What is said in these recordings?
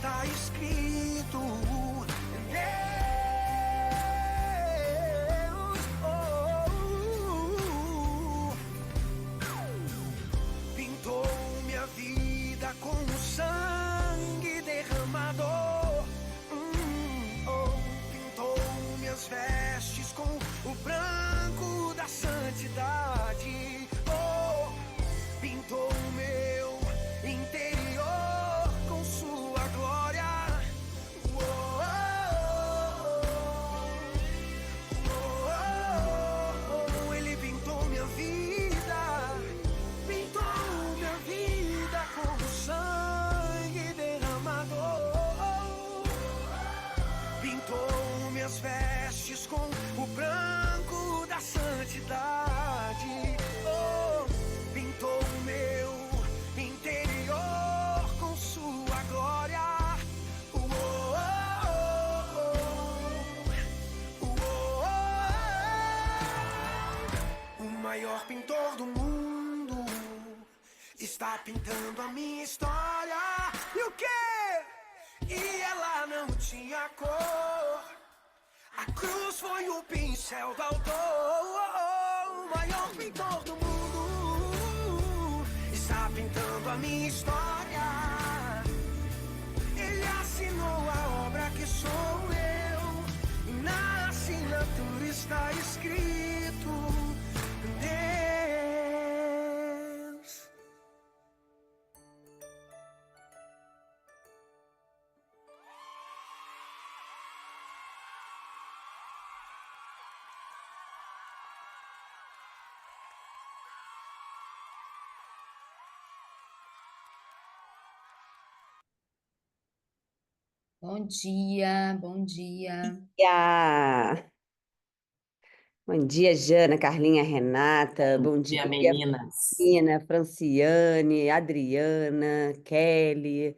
está escrito. Deus, pintou minha vida com o sangue derramado. Pintou minhas vestes com o branco da santidade. Pintou o meu interior com sua glória. Ele pintou minha vida com o sangue derramado. Pintou minhas vestes com o branco da santidade. Pintou o meu interior com sua glória. O maior pintor do mundo está pintando a minha história. E o quê? E ela não tinha cor. A cruz foi o pincel do autor. O maior pintor do mundo está pintando a minha história. Ele assinou a obra que sou eu. E na assinatura está escrito: Deus. Bom dia, bom dia. Dia. Bom dia, Jana, Carlinha, Renata. Bom dia, Dia, meninas. Ina, Franciane, Adriana, Kelly.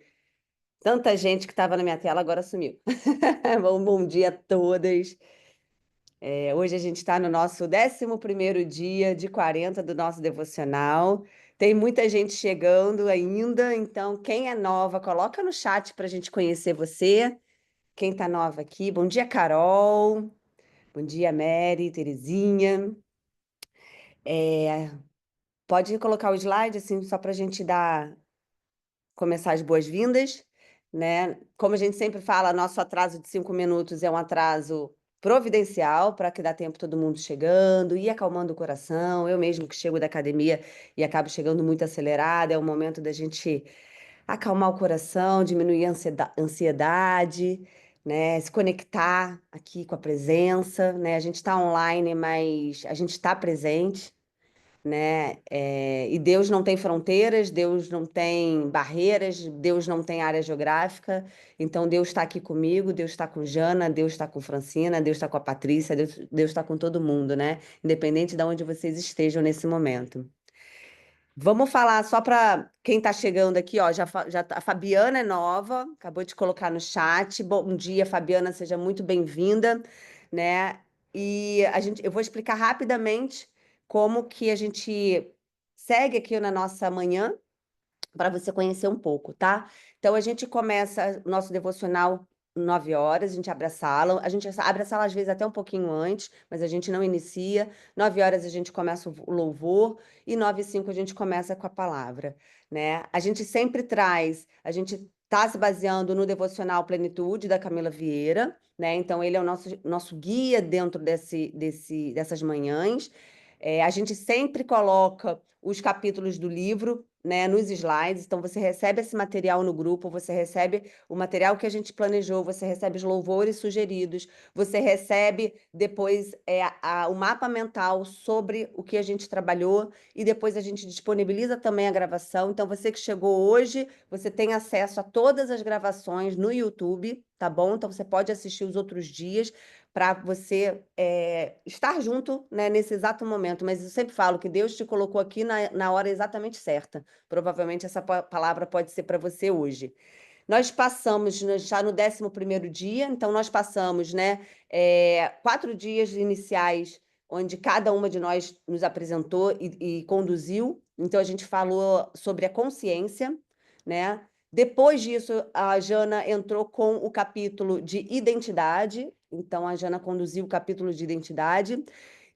Tanta gente que estava na minha tela agora sumiu. Bom dia a todas. Hoje a gente está no nosso 11º dia de 40 do nosso devocional. Tem muita gente chegando ainda, então quem é nova, coloca no chat para a gente conhecer você. Quem está nova aqui, bom dia, Carol. Bom dia, Mary, Terezinha. Pode colocar o slide, assim, só para a gente começar as boas-vindas, né? Como a gente sempre fala, nosso atraso de 5 minutos é um atraso providencial para que dá tempo todo mundo chegando e acalmando o coração. Eu mesmo que chego da academia e acabo chegando muito acelerada, é o momento da gente acalmar o coração, diminuir a ansiedade, né? Se conectar aqui com a presença, né? A gente está online, mas a gente está presente, né? E Deus não tem fronteiras, Deus não tem barreiras, Deus não tem área geográfica. Então Deus está aqui comigo, Deus está com Jana, Deus está com Francina, Deus está com a Patrícia, Deus está com todo mundo, né? Independente de onde vocês estejam nesse momento. Vamos falar só para quem está chegando aqui, ó. A Fabiana é nova, acabou de colocar no chat. Bom dia, Fabiana, seja muito bem-vinda, né? E eu vou explicar rapidamente como que a gente segue aqui na nossa manhã para você conhecer um pouco, tá? Então a gente começa o nosso devocional 9 horas, a gente abre a sala às vezes até um pouquinho antes, mas a gente não inicia. 9 horas a gente começa o louvor e 9h05 a gente começa com a palavra, né? A gente sempre a gente está se baseando no devocional Plenitude da Camila Vieira, né? Então ele é o nosso guia dentro dessas manhãs. A gente sempre coloca os capítulos do livro, né, nos slides, então você recebe esse material no grupo, você recebe o material que a gente planejou, você recebe os louvores sugeridos, você recebe depois o mapa mental sobre o que a gente trabalhou e depois a gente disponibiliza também a gravação. Então você que chegou hoje, você tem acesso a todas as gravações no YouTube, tá bom? Então você pode assistir os outros dias para você estar junto, né, nesse exato momento. Mas eu sempre falo que Deus te colocou aqui na hora exatamente certa. Provavelmente essa palavra pode ser para você hoje. Nós passamos já no 11º dia, então nós passamos, né, 4 dias iniciais, onde cada uma de nós nos apresentou e conduziu. Então a gente falou sobre a consciência, né? Depois disso, a Jana entrou com o capítulo de identidade, então a Jana conduziu o capítulo de identidade,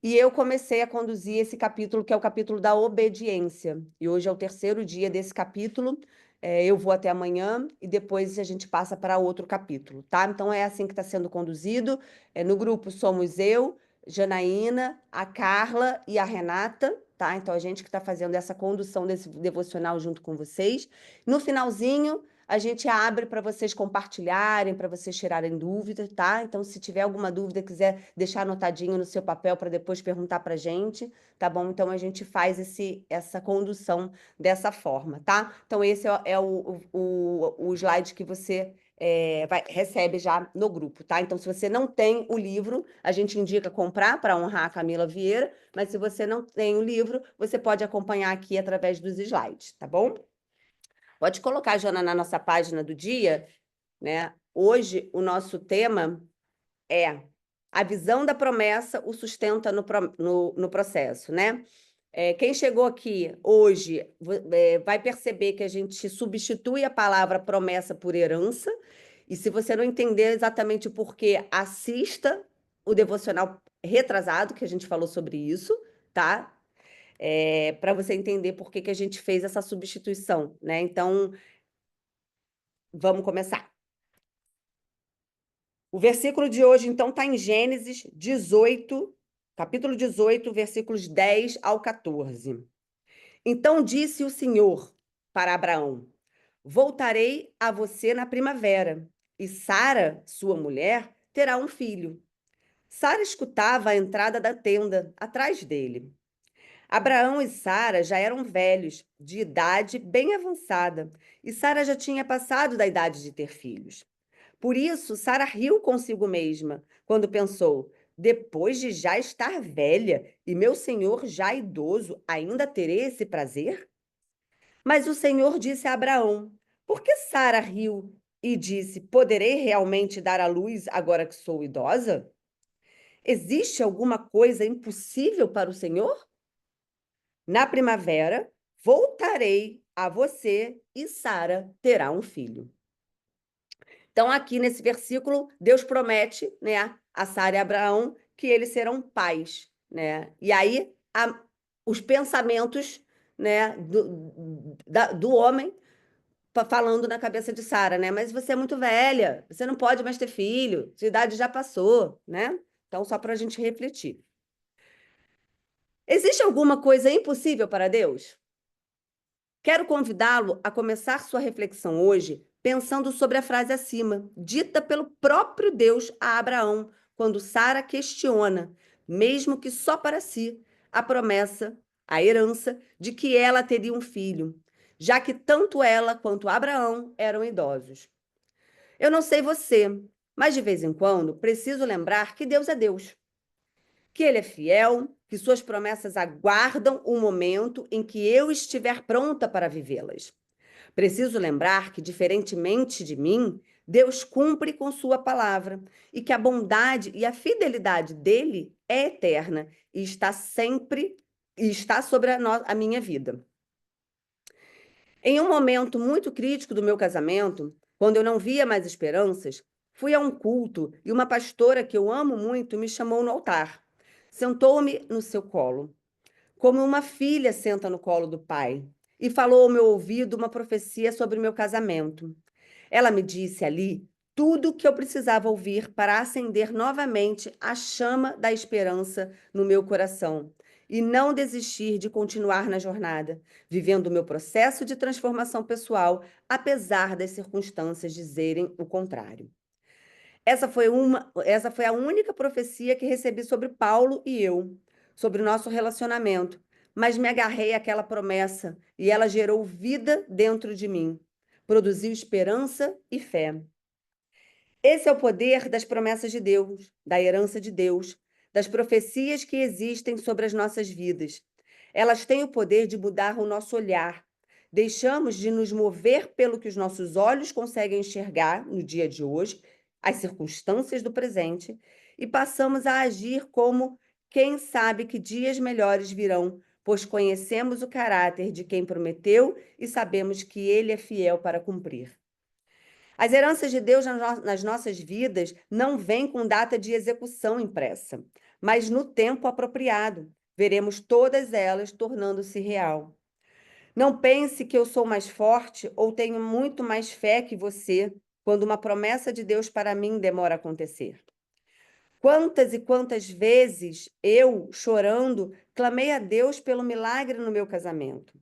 e eu comecei a conduzir esse capítulo, que é o capítulo da obediência. E hoje é o terceiro dia desse capítulo, eu vou até amanhã, e depois a gente passa para outro capítulo, tá? Então é assim que está sendo conduzido. No grupo somos eu, Janaína, a Carla e a Renata, tá? Então a gente que está fazendo essa condução desse devocional junto com vocês. No finalzinho, a gente abre para vocês compartilharem, para vocês tirarem dúvidas, tá? Então, se tiver alguma dúvida, quiser deixar anotadinho no seu papel para depois perguntar para a gente, tá bom? Então, a gente faz essa condução dessa forma, tá? Então, esse é o slide que você recebe já no grupo, tá? Então, se você não tem o livro, a gente indica comprar para honrar a Camila Vieira, mas se você não tem o livro, você pode acompanhar aqui através dos slides, tá bom? Pode colocar, Jana, na nossa página do dia, né? Hoje, o nosso tema é a visão da promessa o sustenta no processo, né? Quem chegou aqui hoje vai perceber que a gente substitui a palavra promessa por herança, e se você não entender exatamente o porquê, assista o devocional retrasado, que a gente falou sobre isso, tá? Para você entender por que a gente fez essa substituição, né? Então, vamos começar. O versículo de hoje, então, está em Gênesis 18, capítulo 18, versículos 10 ao 14. Então disse o Senhor para Abraão: voltarei a você na primavera, e Sara, sua mulher, terá um filho. Sara escutava a entrada da tenda, atrás dele. Abraão e Sara já eram velhos, de idade bem avançada, e Sara já tinha passado da idade de ter filhos. Por isso, Sara riu consigo mesma, quando pensou: depois de já estar velha e meu senhor já idoso, ainda terei esse prazer? Mas o Senhor disse a Abraão: por que Sara riu e disse: poderei realmente dar à luz agora que sou idosa? Existe alguma coisa impossível para o Senhor? Na primavera, voltarei a você e Sara terá um filho. Então, aqui nesse versículo, Deus promete, né, a Sara e a Abraão que eles serão pais, né? E aí, os pensamentos, né, do homem falando na cabeça de Sara, né? Mas você é muito velha, você não pode mais ter filho, sua idade já passou, né? Então, só para a gente refletir. Existe alguma coisa impossível para Deus? Quero convidá-lo a começar sua reflexão hoje pensando sobre a frase acima, dita pelo próprio Deus a Abraão, quando Sara questiona, mesmo que só para si, a promessa, a herança de que ela teria um filho, já que tanto ela quanto Abraão eram idosos. Eu não sei você, mas de vez em quando preciso lembrar que Deus é Deus, que Ele é fiel, que suas promessas aguardam o momento em que eu estiver pronta para vivê-las. Preciso lembrar que, diferentemente de mim, Deus cumpre com sua palavra e que a bondade e a fidelidade dele é eterna e está sobre a minha vida. Em um momento muito crítico do meu casamento, quando eu não via mais esperanças, fui a um culto e uma pastora que eu amo muito me chamou no altar. Sentou-me no seu colo, como uma filha senta no colo do pai, e falou ao meu ouvido uma profecia sobre o meu casamento. Ela me disse ali tudo o que eu precisava ouvir para acender novamente a chama da esperança no meu coração e não desistir de continuar na jornada, vivendo o meu processo de transformação pessoal, apesar das circunstâncias dizerem o contrário. Essa foi a única profecia que recebi sobre Paulo e eu, sobre o nosso relacionamento, mas me agarrei àquela promessa e ela gerou vida dentro de mim, produziu esperança e fé. Esse é o poder das promessas de Deus, da herança de Deus, das profecias que existem sobre as nossas vidas. Elas têm o poder de mudar o nosso olhar. Deixamos de nos mover pelo que os nossos olhos conseguem enxergar no dia de hoje, as circunstâncias do presente, e passamos a agir como quem sabe que dias melhores virão, pois conhecemos o caráter de quem prometeu e sabemos que ele é fiel para cumprir. As heranças de Deus nas nossas vidas não vêm com data de execução impressa, mas no tempo apropriado. Veremos todas elas tornando-se real. Não pense que eu sou mais forte ou tenho muito mais fé que você quando uma promessa de Deus para mim demora a acontecer. Quantas e quantas vezes eu, chorando, clamei a Deus pelo milagre no meu casamento.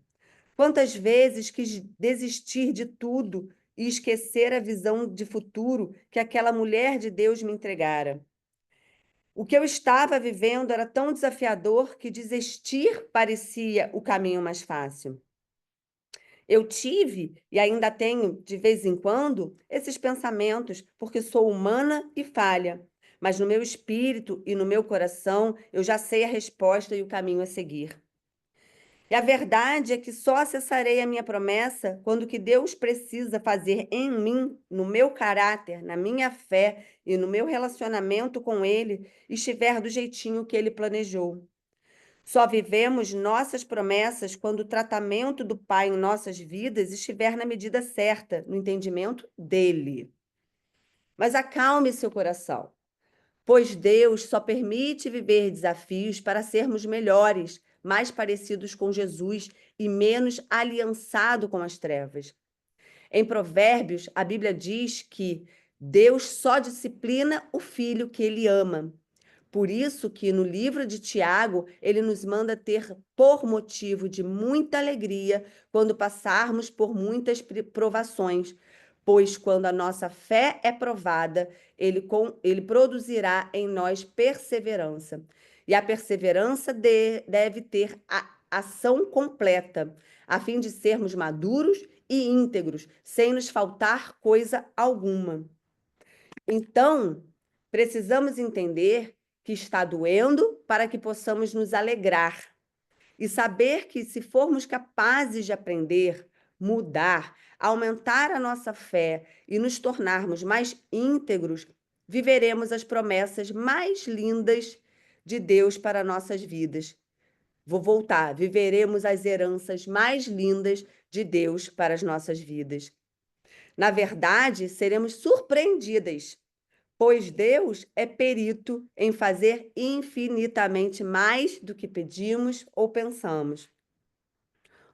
Quantas vezes quis desistir de tudo e esquecer a visão de futuro que aquela mulher de Deus me entregara. O que eu estava vivendo era tão desafiador que desistir parecia o caminho mais fácil. Eu tive e ainda tenho, de vez em quando, esses pensamentos, porque sou humana e falha. Mas no meu espírito e no meu coração, eu já sei a resposta e o caminho a seguir. E a verdade é que só acessarei a minha promessa quando o que Deus precisa fazer em mim, no meu caráter, na minha fé e no meu relacionamento com Ele, estiver do jeitinho que Ele planejou. Só vivemos nossas promessas quando o tratamento do Pai em nossas vidas estiver na medida certa, no entendimento dele. Mas acalme seu coração, pois Deus só permite viver desafios para sermos melhores, mais parecidos com Jesus e menos aliançado com as trevas. Em Provérbios, a Bíblia diz que Deus só disciplina o filho que ele ama. Por isso que no livro de Tiago, ele nos manda ter por motivo de muita alegria quando passarmos por muitas provações, pois quando a nossa fé é provada, ele produzirá em nós perseverança. E a perseverança deve ter a ação completa, a fim de sermos maduros e íntegros, sem nos faltar coisa alguma. Então, precisamos entender que está doendo para que possamos nos alegrar e saber que, se formos capazes de aprender, mudar, aumentar a nossa fé e nos tornarmos mais íntegros, viveremos as promessas mais lindas de Deus para nossas vidas. Vou voltar, viveremos as heranças mais lindas de Deus para as nossas vidas. Na verdade, seremos surpreendidas, pois Deus é perito em fazer infinitamente mais do que pedimos ou pensamos.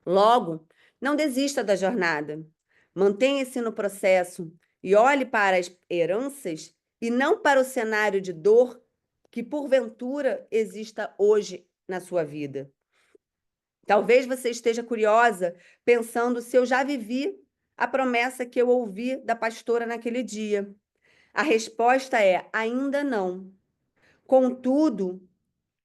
Logo, não desista da jornada. Mantenha-se no processo e olhe para as heranças e não para o cenário de dor que porventura exista hoje na sua vida. Talvez você esteja curiosa, pensando se eu já vivi a promessa que eu ouvi da pastora naquele dia. A resposta é: ainda não. Contudo,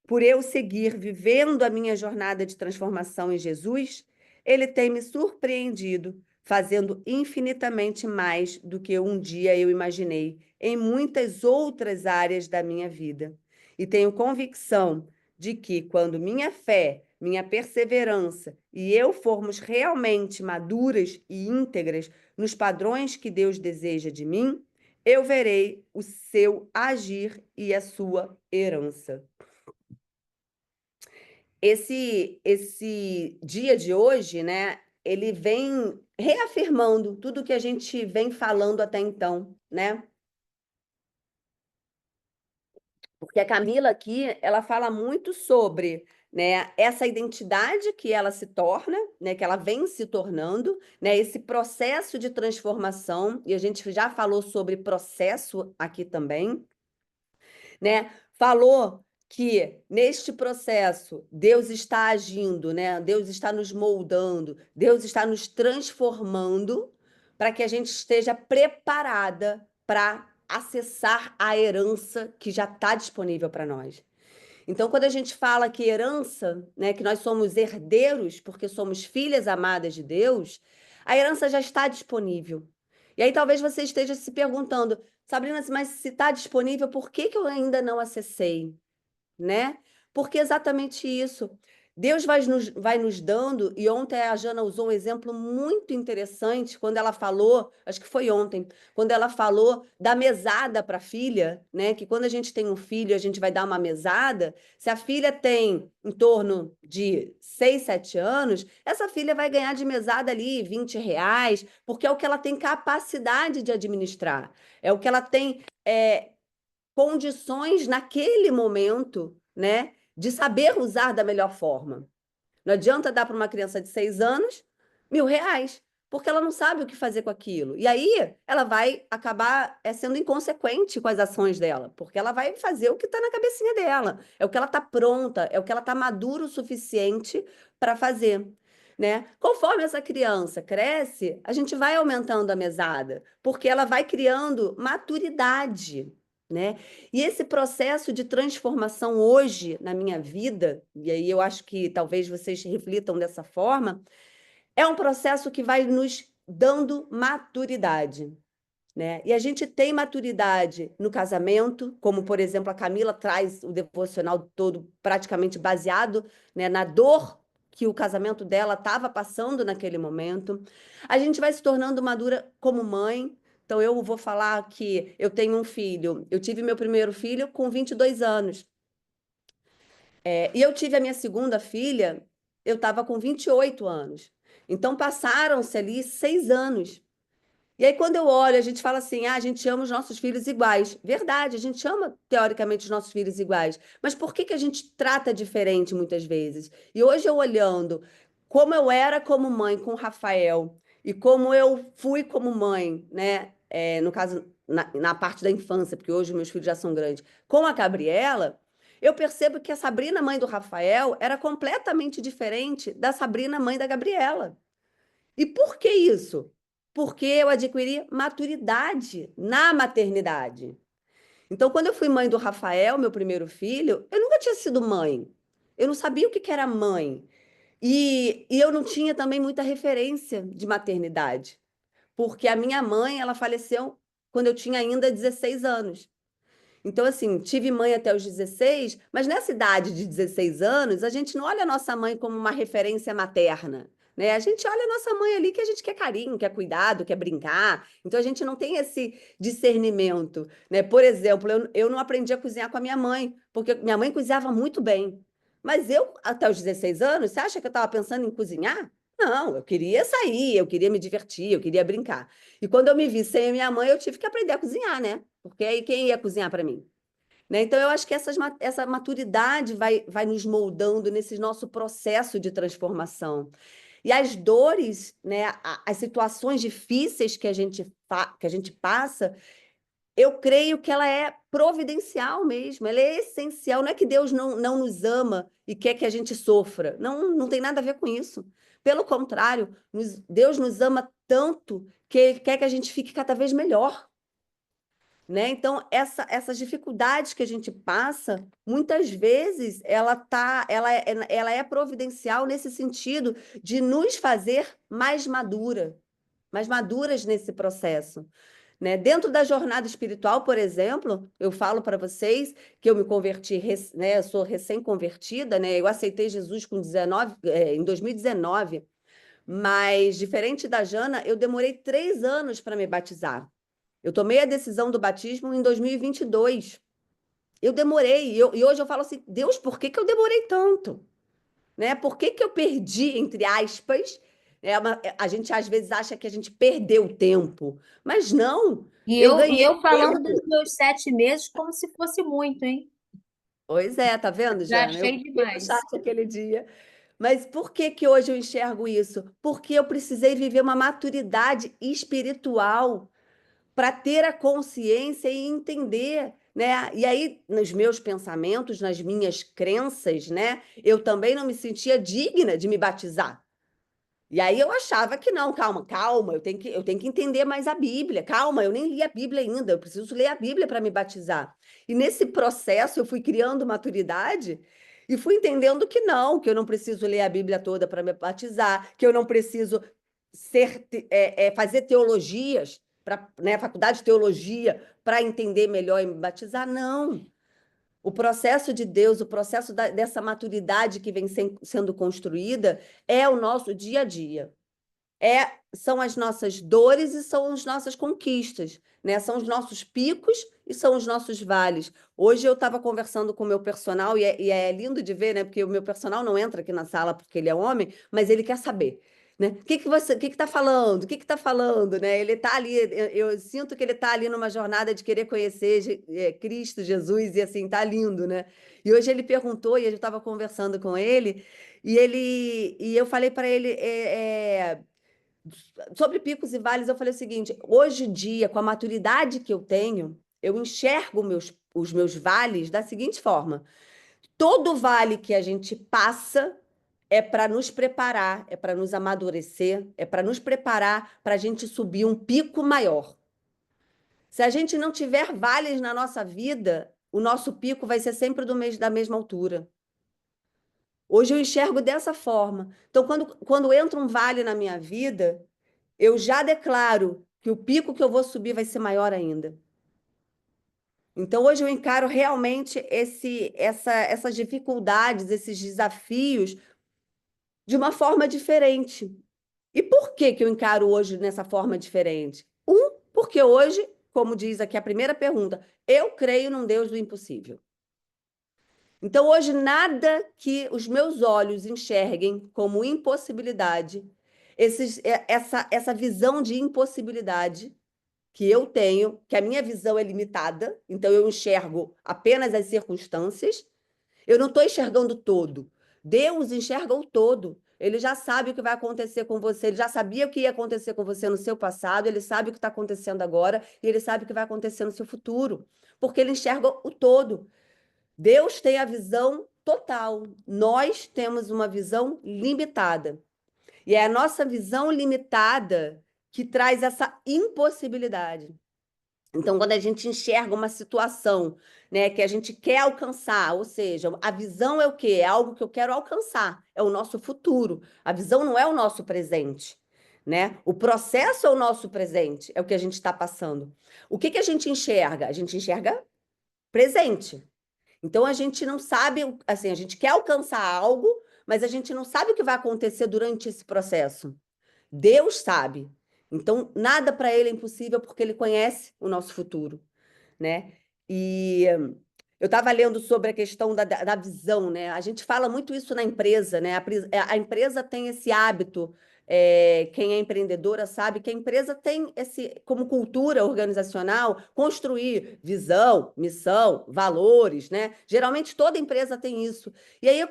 por eu seguir vivendo a minha jornada de transformação em Jesus, ele tem me surpreendido, fazendo infinitamente mais do que um dia eu imaginei em muitas outras áreas da minha vida. E tenho convicção de que, quando minha fé, minha perseverança e eu formos realmente maduras e íntegras nos padrões que Deus deseja de mim, eu verei o seu agir e a sua herança. Esse dia de hoje, né, ele vem reafirmando tudo que a gente vem falando até então, né? Porque a Camila aqui, ela fala muito sobre, né, essa identidade que ela se torna, né, que ela vem se tornando, né, esse processo de transformação, e a gente já falou sobre processo aqui também, né? Falou que neste processo Deus está agindo, né? Deus está nos moldando, Deus está nos transformando para que a gente esteja preparada para acessar a herança que já está disponível para nós. Então, quando a gente fala que herança, né, que nós somos herdeiros porque somos filhas amadas de Deus, a herança já está disponível. E aí talvez você esteja se perguntando: Sabrina, mas se está disponível, por que eu ainda não acessei? Né? Porque é exatamente isso. Deus vai nos dando, e ontem a Jana usou um exemplo muito interessante quando ela falou, acho que foi ontem, quando ela falou da mesada para a filha, né? Que quando a gente tem um filho, a gente vai dar uma mesada. Se a filha tem em torno de 6, 7 anos, essa filha vai ganhar de mesada ali R$ 20, porque é o que ela tem capacidade de administrar, é o que ela tem condições naquele momento, né? De saber usar da melhor forma. Não adianta dar para uma criança de 6 anos R$ 1.000, porque ela não sabe o que fazer com aquilo. E aí ela vai acabar sendo inconsequente com as ações dela, porque ela vai fazer o que está na cabecinha dela. É o que ela está pronta, é o que ela está madura o suficiente para fazer. Né? Conforme essa criança cresce, a gente vai aumentando a mesada, porque ela vai criando maturidade. Né? E esse processo de transformação hoje na minha vida, e aí eu acho que talvez vocês reflitam dessa forma, é um processo que vai nos dando maturidade. Né? E a gente tem maturidade no casamento, como, por exemplo, a Camila traz o devocional todo praticamente baseado, né, na dor que o casamento dela estava passando naquele momento. A gente vai se tornando madura como mãe. Então, eu vou falar que eu tenho um filho. Eu tive meu primeiro filho com 22 anos. E eu tive a minha segunda filha, eu estava com 28 anos. Então, passaram-se ali 6 anos. E aí, quando eu olho, a gente fala assim: ah, a gente ama os nossos filhos iguais. Verdade, a gente ama, teoricamente, os nossos filhos iguais. Mas por que que a gente trata diferente muitas vezes? E hoje eu olhando como eu era como mãe com o Rafael e como eu fui como mãe, né? No caso, na parte da infância, porque hoje meus filhos já são grandes, com a Gabriela, eu percebo que a Sabrina, mãe do Rafael, era completamente diferente da Sabrina, mãe da Gabriela. E por que isso? Porque eu adquiri maturidade na maternidade. Então, quando eu fui mãe do Rafael, meu primeiro filho, eu nunca tinha sido mãe. Eu não sabia o que que era mãe. E eu não tinha também muita referência de maternidade, porque a minha mãe, ela faleceu quando eu tinha ainda 16 anos. Então, assim, tive mãe até os 16, mas nessa idade de 16 anos, a gente não olha a nossa mãe como uma referência materna, né? A gente olha a nossa mãe ali que a gente quer carinho, quer cuidado, quer brincar. Então, a gente não tem esse discernimento, né? Por exemplo, eu não aprendi a cozinhar com a minha mãe, porque minha mãe cozinhava muito bem. Mas eu, até os 16 anos, você acha que eu estava pensando em cozinhar? Não, eu queria sair, eu queria me divertir, eu queria brincar. E quando eu me vi sem a minha mãe, eu tive que aprender a cozinhar, né? Porque aí quem ia cozinhar para mim? Né? Então, eu acho que essa maturidade vai nos moldando nesse nosso processo de transformação. E as dores, né, as situações difíceis que a gente passa, eu creio que ela é providencial mesmo, ela é essencial. Não é que Deus não nos ama e quer que a gente sofra. Não, não tem nada a ver com isso. Pelo contrário, Deus nos ama tanto que Ele quer que a gente fique cada vez melhor. Né? Então, essas dificuldades que a gente passa, muitas vezes ela é providencial nesse sentido de nos fazer mais maduras nesse processo. Né? Dentro da jornada espiritual, por exemplo, eu falo para vocês que eu me converti, né? Eu sou recém-convertida, né? Eu aceitei Jesus em 2019, mas diferente da Jana, eu demorei 3 anos para me batizar. Eu tomei a decisão do batismo em 2022. Eu demorei, e hoje eu falo assim: Deus, por que que eu demorei tanto? Né? Por que que eu perdi, entre aspas? A gente às vezes acha que a gente perdeu tempo, mas não, eu E ganhei eu falando dos tempo. meus 7 meses como se fosse muito, hein? Pois é, tá vendo, Já Jana? Eu achei fiquei no demais. chat aquele dia. Mas por que que hoje eu enxergo isso? Porque eu precisei viver uma maturidade espiritual para ter a consciência e entender, né? E aí, nos meus pensamentos, nas minhas crenças, né? Eu também não me sentia digna de me batizar. E aí eu achava que não, calma, calma, eu tenho que entender mais a Bíblia. Calma, eu nem li a Bíblia ainda, eu preciso ler a Bíblia para me batizar. E nesse processo eu fui criando maturidade e fui entendendo que eu não preciso ler a Bíblia toda para me batizar, que eu não preciso fazer teologias, faculdade de teologia, para entender melhor e me batizar. Não. O processo de Deus, o processo dessa maturidade que vem sendo construída é o nosso dia a dia. São as nossas dores e são as nossas conquistas, né? São os nossos picos e são os nossos vales. Hoje eu estava conversando com o meu personal e é lindo de ver, né? Porque o meu personal não entra aqui na sala porque ele é homem, mas ele quer saber. Né? O que está falando? O que está falando? Né? Ele está ali, eu sinto que ele está ali numa jornada de querer conhecer Cristo, Jesus, e assim, tá lindo, né? E hoje ele perguntou, e eu estava conversando com ele, e eu falei para ele sobre picos e vales, eu falei o seguinte: hoje em dia, com a maturidade que eu tenho, eu enxergo os meus vales da seguinte forma: todo vale que a gente passa é para nos preparar, é para nos amadurecer, é para nos preparar para a gente subir um pico maior. Se a gente não tiver vales na nossa vida, o nosso pico vai ser sempre da mesma altura. Hoje eu enxergo dessa forma. Então, quando entra um vale na minha vida, eu já declaro que o pico que eu vou subir vai ser maior ainda. Então, hoje eu encaro realmente essas dificuldades, esses desafios de uma forma diferente. E por que que eu encaro hoje nessa forma diferente? Porque hoje, como diz aqui a primeira pergunta, eu creio num Deus do impossível. Então, hoje, nada que os meus olhos enxerguem como impossibilidade, essa visão de impossibilidade que eu tenho, que a minha visão é limitada, então eu enxergo apenas as circunstâncias, eu não estou enxergando todo. Deus enxerga o todo. Ele já sabe o que vai acontecer com você, ele já sabia o que ia acontecer com você no seu passado, ele sabe o que está acontecendo agora, e ele sabe o que vai acontecer no seu futuro, porque ele enxerga o todo. Deus tem a visão total, nós temos uma visão limitada. E é a nossa visão limitada que traz essa impossibilidade. Então, quando a gente enxerga uma situação, né, que a gente quer alcançar, ou seja, a visão é o quê? É algo que eu quero alcançar, é o nosso futuro. A visão não é o nosso presente, né? O processo é o nosso presente, é o que a gente está passando. O que que a gente enxerga? A gente enxerga presente. Então, a gente não sabe, assim, a gente quer alcançar algo, mas a gente não sabe o que vai acontecer durante esse processo. Deus sabe. Então, nada para ele é impossível porque ele conhece o nosso futuro, né? E eu estava lendo sobre a questão da visão, né? A gente fala muito isso na empresa, né? A empresa tem esse hábito, quem é empreendedora sabe que a empresa tem como cultura organizacional, construir visão, missão, valores, né? Geralmente toda empresa tem isso. E aí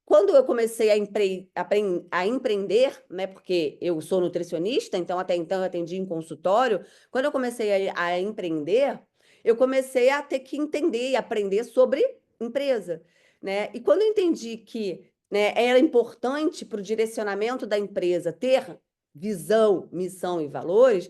quando eu comecei a empreender, né, porque eu sou nutricionista, então até então eu atendi em consultório, quando eu comecei a empreender, eu comecei a ter que entender e aprender sobre empresa, né? E quando eu entendi que, né, era importante para o direcionamento da empresa ter visão, missão e valores,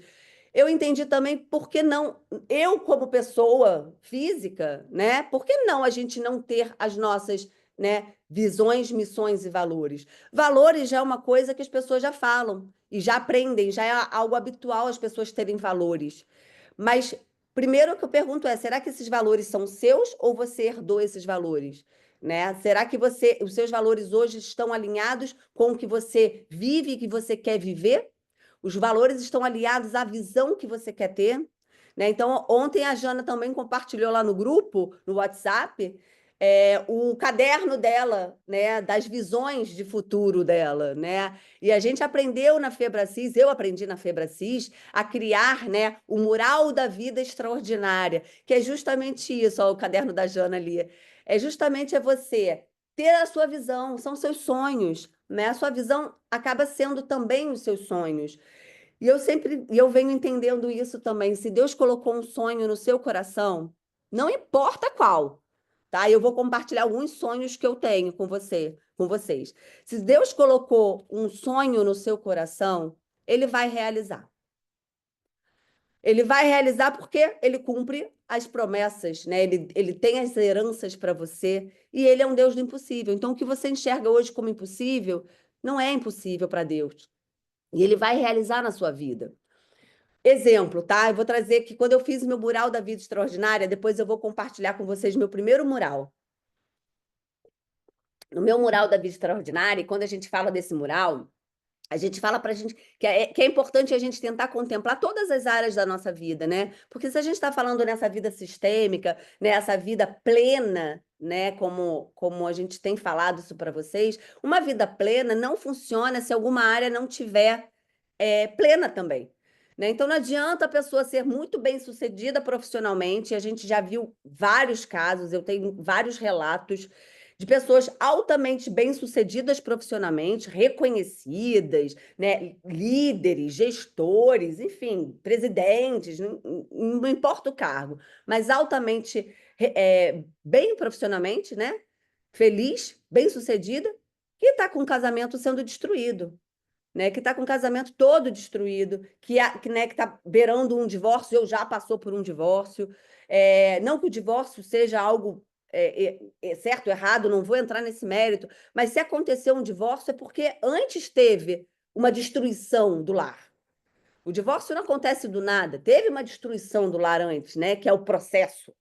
eu entendi também por que não, eu como pessoa física, né? Por que não a gente não ter as nossas, né, visões, missões e valores? Valores já é uma coisa que as pessoas já falam e já aprendem, já é algo habitual as pessoas terem valores. Mas primeiro o que eu pergunto é, será que esses valores são seus ou você herdou esses valores? Né? Será que os seus valores hoje estão alinhados com o que você vive e que você quer viver? Os valores estão alinhados à visão que você quer ter? Né? Então, ontem a Jana também compartilhou lá no grupo, no WhatsApp, o caderno dela, né, das visões de futuro dela, né? E a gente aprendeu na Febracis, eu aprendi na Febracis, a criar, né, o mural da vida extraordinária, que é justamente isso, ó, o caderno da Jana ali. É justamente você ter a sua visão, são seus sonhos, né? A sua visão acaba sendo também os seus sonhos. E eu venho entendendo isso também. Se Deus colocou um sonho no seu coração, não importa qual, tá? Eu vou compartilhar alguns sonhos que eu tenho com vocês. Se Deus colocou um sonho no seu coração, ele vai realizar. Ele vai realizar porque ele cumpre as promessas, né? Ele tem as heranças para você e ele é um Deus do impossível. Então, o que você enxerga hoje como impossível, não é impossível para Deus. E ele vai realizar na sua vida. Exemplo, tá? Eu vou trazer que quando eu fiz meu mural da vida extraordinária, depois eu vou compartilhar com vocês meu primeiro mural. No meu mural da vida extraordinária, e quando a gente fala desse mural, a gente fala para a gente que é importante a gente tentar contemplar todas as áreas da nossa vida, né? Porque se a gente está falando nessa vida sistêmica, nessa vida plena, né? Como a gente tem falado isso para vocês, uma vida plena não funciona se alguma área não tiver plena também. Né? Então não adianta a pessoa ser muito bem-sucedida profissionalmente. A gente já viu vários casos, eu tenho vários relatos de pessoas altamente bem-sucedidas profissionalmente, reconhecidas, né? Líderes, gestores, enfim, presidentes, não importa o cargo, mas altamente bem profissionalmente, né? Feliz, bem-sucedida, que está com o casamento sendo destruído. Né, que está com o casamento todo destruído, né, que está beirando um divórcio, ou já passou por um divórcio. Não que o divórcio seja algo certo, errado, não vou entrar nesse mérito, mas se aconteceu um divórcio é porque antes teve uma destruição do lar. O divórcio não acontece do nada, teve uma destruição do lar antes, né, que é o processo.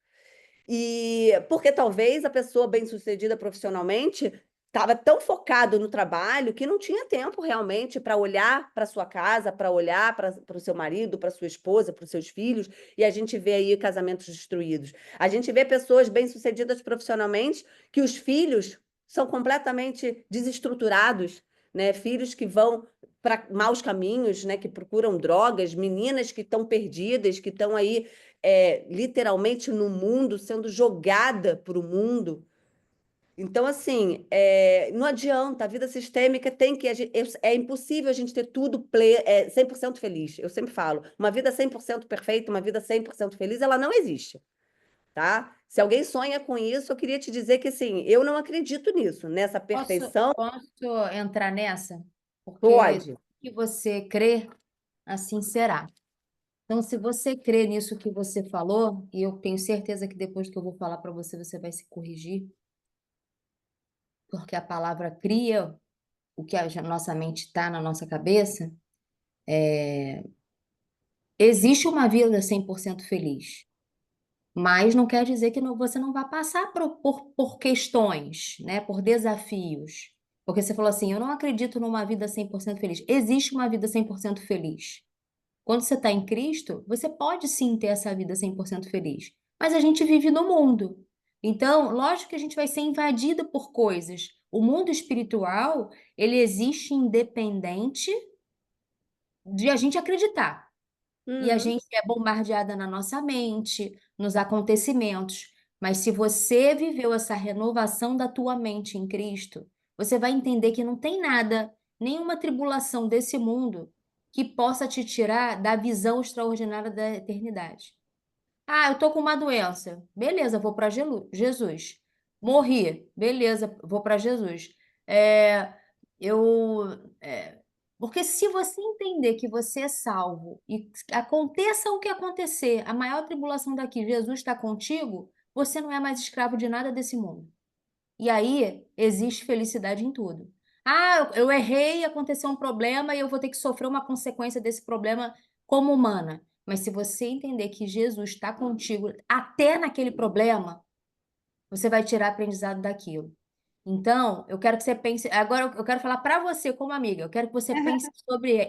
E porque talvez a pessoa bem-sucedida profissionalmente estava tão focado no trabalho que não tinha tempo realmente para olhar para sua casa, para olhar para o seu marido, para sua esposa, para os seus filhos, e a gente vê aí casamentos destruídos. A gente vê pessoas bem-sucedidas profissionalmente que os filhos são completamente desestruturados, né? Filhos que vão para maus caminhos, né? Que procuram drogas, meninas que estão perdidas, que estão aí literalmente no mundo, sendo jogada para o mundo. Então, assim, não adianta, a vida sistêmica tem que. É impossível a gente ter tudo 100% feliz. Eu sempre falo, uma vida 100% perfeita, uma vida 100% feliz, ela não existe, tá? Se alguém sonha com isso, eu queria te dizer que, assim, eu não acredito nisso, nessa perfeição. Posso entrar nessa? Porque Pode. o que você crê, assim será. Então, se você crê nisso que você falou, e eu tenho certeza que depois que eu vou falar para você, você vai se corrigir, porque a palavra cria o que a nossa mente está na nossa cabeça, existe uma vida 100% feliz. Mas não quer dizer que você não vai passar por questões, né? Por desafios. Porque você falou assim, eu não acredito numa vida 100% feliz. Existe uma vida 100% feliz. Quando você está em Cristo, você pode sim ter essa vida 100% feliz. Mas a gente vive no mundo. Então, lógico que a gente vai ser invadido por coisas. O mundo espiritual, ele existe independente de a gente acreditar. E a Uhum. gente é bombardeada na nossa mente, nos acontecimentos. Mas se você viveu essa renovação da tua mente em Cristo, você vai entender que não tem nada, nenhuma tribulação desse mundo que possa te tirar da visão extraordinária da eternidade. Ah, eu tô com uma doença. Beleza, vou para Jesus. Morri. Beleza, vou para Jesus. É, eu, é, porque se você entender que você é salvo e aconteça o que acontecer, a maior tribulação daqui, Jesus está contigo, você não é mais escravo de nada desse mundo. E aí existe felicidade em tudo. Ah, eu errei, aconteceu um problema e eu vou ter que sofrer uma consequência desse problema como humana. Mas se você entender que Jesus está contigo até naquele problema, você vai tirar aprendizado daquilo. Então, eu quero que você pense. Agora, eu quero falar para você, como amiga, eu quero que você pense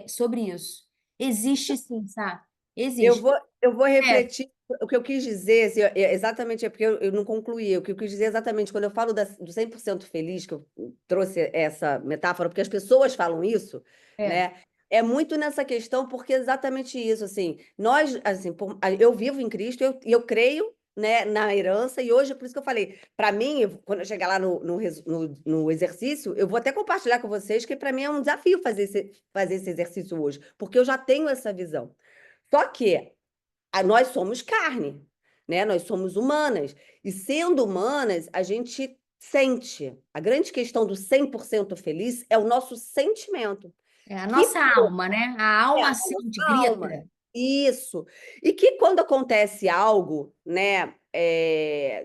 sobre isso. Existe sim, sabe? Eu Existe. vou, eu vou É, refletir. O que eu quis dizer, assim, exatamente, é porque eu não concluí. O que eu quis dizer exatamente, quando eu falo do 100% feliz, que eu trouxe essa metáfora, porque as pessoas falam isso, é. né? É muito nessa questão, porque é exatamente isso, assim, nós, assim, eu vivo em Cristo e eu creio, né, na herança, e hoje, por isso que eu falei, para mim, quando eu chegar lá no exercício, eu vou até compartilhar com vocês que para mim é um desafio fazer esse exercício hoje, porque eu já tenho essa visão. Só que nós somos carne, né? Nós somos humanas. E sendo humanas, a gente sente. A grande questão do 100% feliz é o nosso sentimento. É a Que nossa alma, né? A a alma nossa sente, alma. grita. Isso. E que quando acontece algo, né,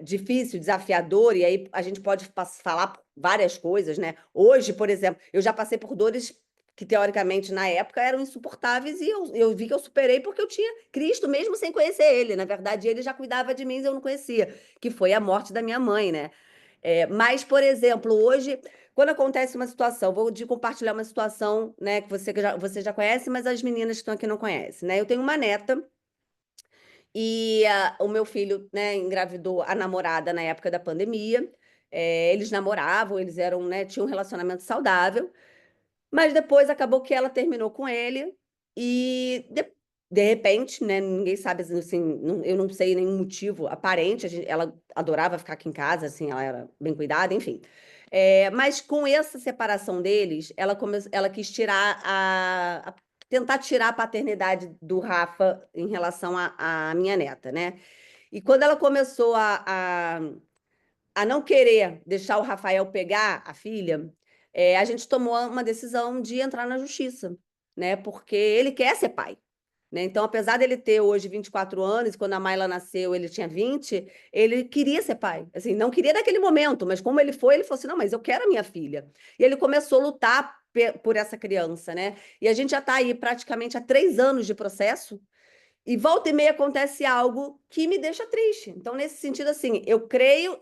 difícil, desafiador, e aí a gente pode falar várias coisas, né? Hoje, por exemplo, eu já passei por dores que teoricamente na época eram insuportáveis, e eu vi que eu superei porque eu tinha Cristo mesmo sem conhecer ele. Na verdade, ele já cuidava de mim e eu não conhecia, que foi a morte da minha mãe, né? Mas, por exemplo, hoje, quando acontece uma situação, vou te compartilhar uma situação, né, que você já conhece, mas as meninas que estão aqui não conhecem, né? Eu tenho uma neta e o meu filho, né, engravidou a namorada na época da pandemia. Eles namoravam, eles eram, né, tinham um relacionamento saudável. Mas depois acabou que ela terminou com ele e de repente, né, ninguém sabe assim, eu não sei nenhum motivo aparente, ela adorava ficar aqui em casa, assim, ela era bem cuidada, enfim. Mas com essa separação deles, ela quis tirar tentar tirar a paternidade do Rafa em relação à minha neta, né? E quando ela começou a não querer deixar o Rafael pegar a filha, a gente tomou uma decisão de entrar na justiça, né? Porque ele quer ser pai, né? Então, apesar dele ter hoje 24 anos, quando a Mayla nasceu, ele tinha 20, ele queria ser pai. Assim, não queria naquele momento, mas como ele falou assim: não, mas eu quero a minha filha. E ele começou a lutar por essa criança, né? E a gente já está aí praticamente há 3 anos de processo. E volta e meia acontece algo que me deixa triste. Então, nesse sentido, assim, eu creio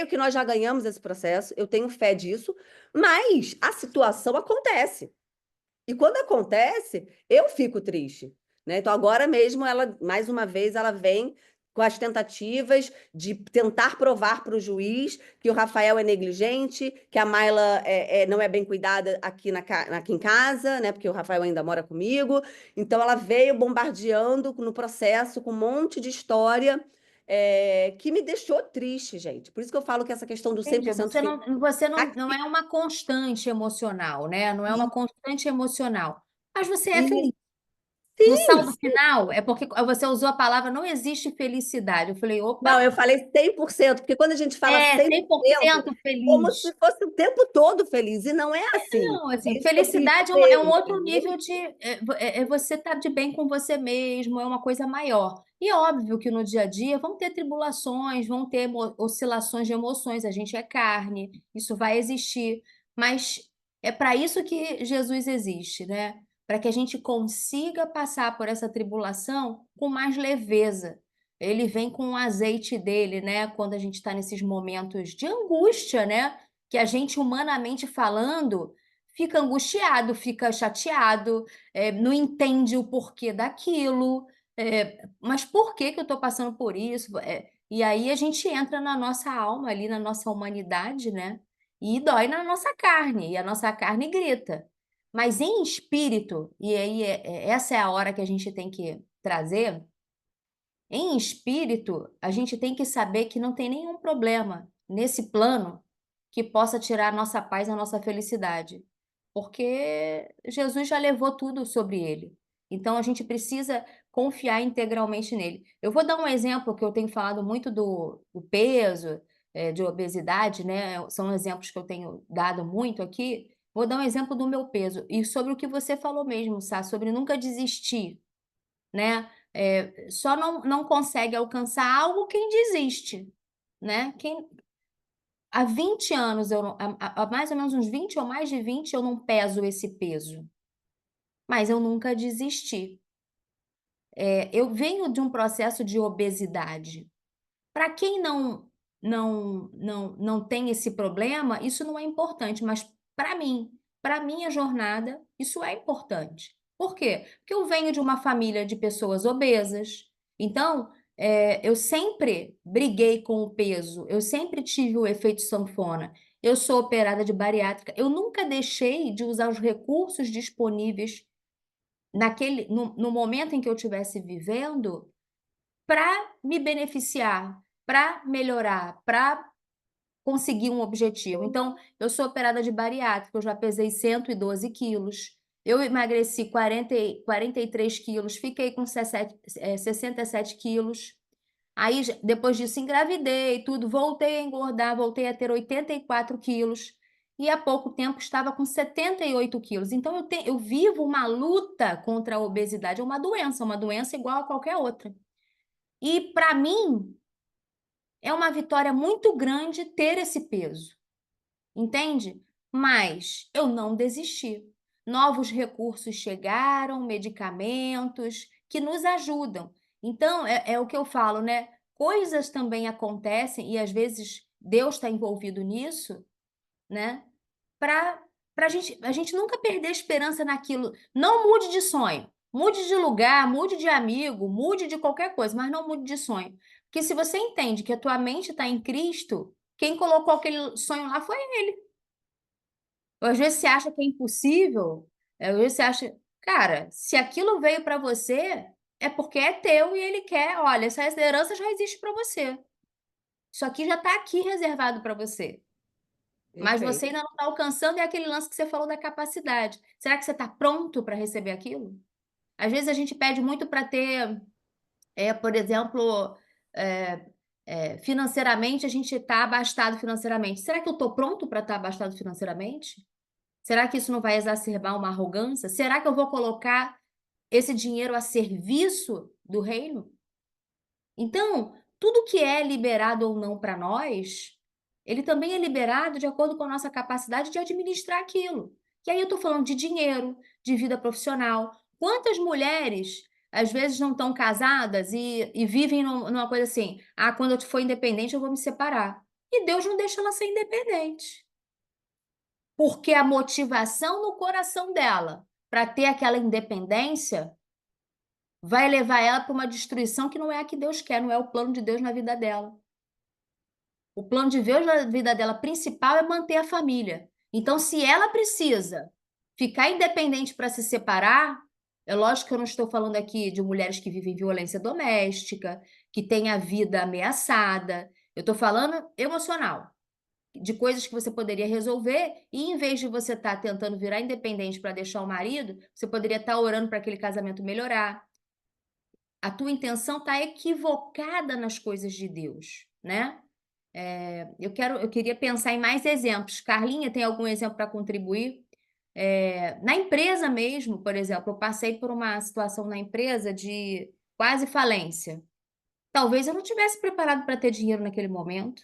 que nós já ganhamos esse processo, eu tenho fé disso, mas a situação acontece. E quando acontece, eu fico triste, né? Então, agora mesmo, ela, mais uma vez, ela vem com as tentativas de tentar provar para o juiz que o Rafael é negligente, que a Mayla não é bem cuidada aqui em casa, né? Porque o Rafael ainda mora comigo. Então, ela veio bombardeando no processo com um monte de história que me deixou triste, gente. Por isso que eu falo que essa questão do Entendi. 100% Você não é uma constante emocional, né? Não é uma constante emocional. Mas você é feliz. No Sim, saldo final, é porque você usou a palavra não existe felicidade. Eu falei, não, opa, eu falei 100%, porque quando a gente fala 100%, 100% como se feliz. fosse o tempo todo feliz, e não é assim. Não, É assim, isso que eu quis felicidade dizer, é um outro entendeu? nível de. Você estar de bem com você mesmo, é uma coisa maior. E é óbvio que no dia a dia vão ter tribulações, vão ter oscilações de emoções, a gente é carne, isso vai existir. Mas é para isso que Jesus existe, né? Para que a gente consiga passar por essa tribulação com mais leveza. Ele vem com o azeite dele, né? Quando a gente está nesses momentos de angústia, né? Que a gente, humanamente falando, fica angustiado, fica chateado, não entende o porquê daquilo, mas por que que eu estou passando por isso? E aí a gente entra na nossa alma, ali na nossa humanidade, né? E dói na nossa carne, e a nossa carne grita. Mas em espírito, e aí essa é a hora que a gente tem que trazer, em espírito, a gente tem que saber que não tem nenhum problema nesse plano que possa tirar a nossa paz, a nossa felicidade, porque Jesus já levou tudo sobre ele. Então a gente precisa confiar integralmente nele. Eu vou dar um exemplo que eu tenho falado muito do peso, de obesidade, né? São exemplos que eu tenho dado muito aqui. Vou dar um exemplo do meu peso e sobre o que você falou mesmo, Sá, sobre nunca desistir, né? Só não consegue alcançar algo quem desiste, né? Há 20 anos, há mais ou menos uns 20 ou mais de 20, eu não peso esse peso, mas eu nunca desisti. Eu venho de um processo de obesidade. Para quem não tem esse problema, isso não é importante, mas para minha jornada, isso é importante. Por quê? Porque eu venho de uma família de pessoas obesas, então eu sempre briguei com o peso, eu sempre tive o efeito sanfona. Eu sou operada de bariátrica, eu nunca deixei de usar os recursos disponíveis no momento em que eu estivesse vivendo para me beneficiar, para melhorar, para conseguir um objetivo. Então, eu sou operada de bariátrica, eu já pesei 112 quilos, eu emagreci 43 quilos, fiquei com 67 quilos. Aí, depois disso, engravidei, tudo, voltei a engordar, voltei a ter 84 quilos. E há pouco tempo estava com 78 quilos. Então, eu vivo uma luta contra a obesidade. É uma doença igual a qualquer outra. E, para mim, é uma vitória muito grande ter esse peso, entende? Mas eu não desisti. novos recursos chegaram, medicamentos que nos ajudam. Então, é o que eu falo, né? Coisas também acontecem, e às vezes Deus está envolvido nisso, né? Para a gente nunca perder a esperança naquilo. Não mude de sonho, mude de lugar, mude de amigo, mude de qualquer coisa, mas não mude de sonho. Porque se você entende que a tua mente está em Cristo, quem colocou aquele sonho lá foi Ele. Às vezes você acha que é impossível, às vezes você acha, cara, se aquilo veio para você, é porque é teu e Ele quer, olha, essa herança já existe para você. Isso aqui já está aqui reservado para você. Mas você Perfeito. ainda não está alcançando, é aquele lance que você falou da capacidade. Será que você está pronto para receber aquilo? Às vezes a gente pede muito para ter, por exemplo, financeiramente, a gente está abastado financeiramente. Será que eu estou pronto para estar abastado financeiramente? Será que isso não vai exacerbar uma arrogância? Será que eu vou colocar esse dinheiro a serviço do reino? Então, tudo que é liberado ou não para nós, ele também é liberado de acordo com a nossa capacidade de administrar aquilo. E aí eu estou falando de dinheiro, de vida profissional. Quantas mulheres, às vezes, não estão casadas e vivem numa coisa assim: ah, quando eu for independente, eu vou me separar. E Deus não deixa ela ser independente. Porque a motivação no coração dela para ter aquela independência vai levar ela para uma destruição que não é a que Deus quer, não é o plano de Deus na vida dela. O plano de Deus na vida dela principal é manter a família. Então, se ela precisa ficar independente para se separar, é lógico que eu não estou falando aqui de mulheres que vivem violência doméstica, que têm a vida ameaçada. Eu estou falando emocional, de coisas que você poderia resolver, e em vez de você estar tentando virar independente para deixar o marido, você poderia estar orando para aquele casamento melhorar. A tua intenção está equivocada nas coisas de Deus, né? Eu queria pensar em mais exemplos. Carlinha, tem algum exemplo para contribuir? Na empresa mesmo, por exemplo, eu passei por uma situação na empresa de quase falência. Talvez eu não tivesse preparado para ter dinheiro naquele momento.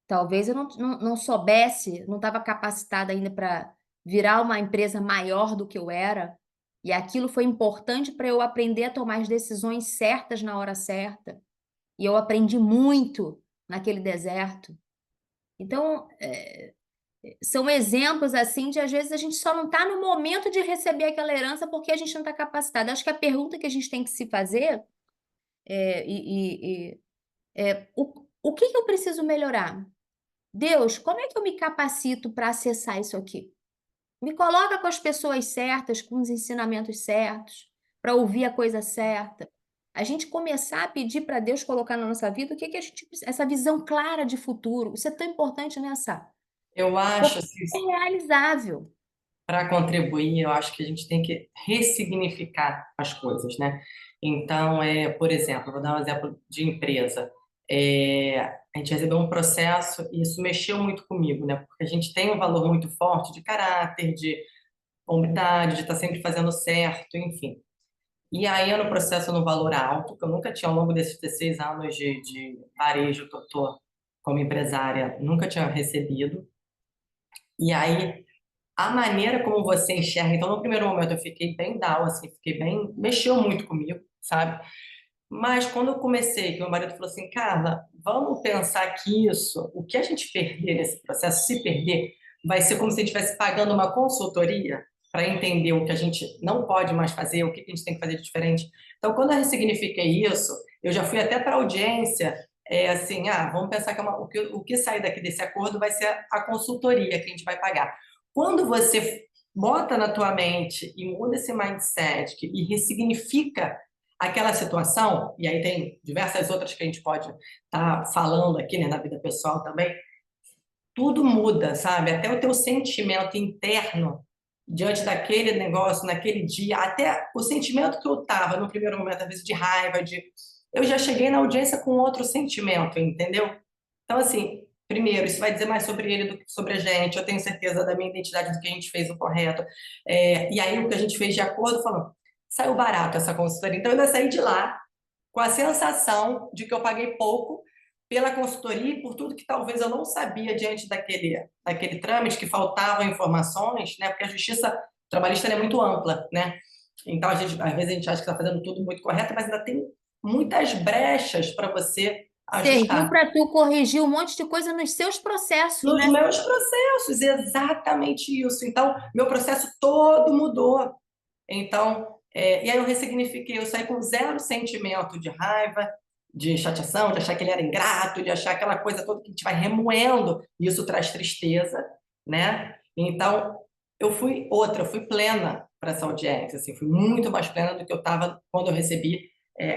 Talvez eu não soubesse, não estava capacitada ainda para virar uma empresa maior do que eu era. E aquilo foi importante para eu aprender a tomar as decisões certas na hora certa. E eu aprendi muito naquele deserto. Então, são exemplos assim de às vezes a gente só não está no momento de receber aquela herança porque a gente não está capacitado. Acho que a pergunta que a gente tem que se fazer o que eu preciso melhorar? Deus, como é que eu me capacito para acessar isso aqui? Me coloca com as pessoas certas, com os ensinamentos certos, para ouvir a coisa certa. A gente começar a pedir para Deus colocar na nossa vida o que a gente precisa, essa visão clara de futuro. Isso é tão importante, né, Sá? Eu acho, Porque assim, é realizável. para contribuir, eu acho que a gente tem que ressignificar as coisas, né? Então, por exemplo, vou dar um exemplo de empresa. A gente recebeu um processo e isso mexeu muito comigo, né? Porque a gente tem um valor muito forte de caráter, de hombridade, de estar sempre fazendo certo, enfim. E aí, no processo, no valor alto, que eu nunca tinha, ao longo desses 16 anos de varejo que eu tô como empresária, nunca tinha recebido. E aí, a maneira como você enxerga, então no primeiro momento eu fiquei bem down, assim, mexeu muito comigo, sabe? Mas quando eu comecei, que meu marido falou assim, Carla, vamos pensar que isso, o que a gente perder nesse processo, se perder, vai ser como se a gente estivesse pagando uma consultoria para entender o que a gente não pode mais fazer, o que a gente tem que fazer de diferente. Então, quando eu ressignifiquei isso, eu já fui até para a audiência, assim, vamos pensar que o que sair daqui desse acordo vai ser a consultoria que a gente vai pagar. Quando você bota na tua mente e muda esse mindset e ressignifica aquela situação, e aí tem diversas outras que a gente pode estar falando aqui, né, na vida pessoal também, tudo muda, sabe? Até o teu sentimento interno diante daquele negócio, naquele dia, até o sentimento que eu estava no primeiro momento, às vezes de raiva, eu já cheguei na audiência com outro sentimento, entendeu? Então, assim, primeiro, isso vai dizer mais sobre ele do que sobre a gente. Eu tenho certeza da minha identidade, do que a gente fez o correto. E aí, o que a gente fez de acordo, falando, saiu barato essa consultoria. Então, eu ainda saí de lá com a sensação de que eu paguei pouco, pela consultoria e por tudo que talvez eu não sabia diante daquele trâmite, que faltavam informações, né? Porque a justiça trabalhista ela é muito ampla, né? Então, às vezes a gente acha que está fazendo tudo muito correto, mas ainda tem muitas brechas para você Serviu ajustar. para tu corrigir um monte de coisa nos seus processos, Nos né? meus processos, exatamente isso. Então, meu processo todo mudou. Então, e aí eu ressignifiquei, eu saí com zero sentimento de raiva, de chateação, de achar que ele era ingrato, de achar aquela coisa toda que a gente vai remoendo, e isso traz tristeza, né? Então, eu fui plena para essa audiência, assim, fui muito mais plena do que eu estava quando eu recebi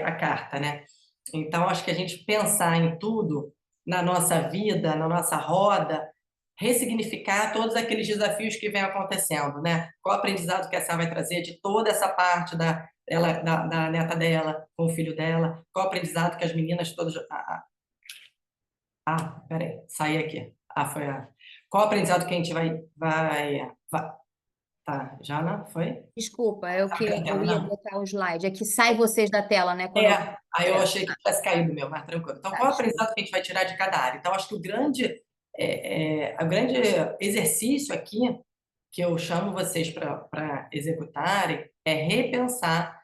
a carta, né? Então, acho que a gente pensar em tudo na nossa vida, na nossa roda, ressignificar todos aqueles desafios que vêm acontecendo, né? Qual aprendizado que a Sá vai trazer de toda essa parte da neta dela com o filho dela? Qual aprendizado que as meninas todas... peraí, saí aqui. Foi a... Qual aprendizado que a gente vai... Tá, já não? Foi? Desculpa, é o Tá que vendo a eu tela, ia não? botar o slide. É que sai vocês da tela, né? Quando eu... Aí eu É, achei que tivesse caído meu, mas tranquilo. Então, tá, qual é o desculpa. aprendizado que a gente vai tirar de cada área? Então, acho que o grande exercício aqui, que eu chamo vocês para executarem, é repensar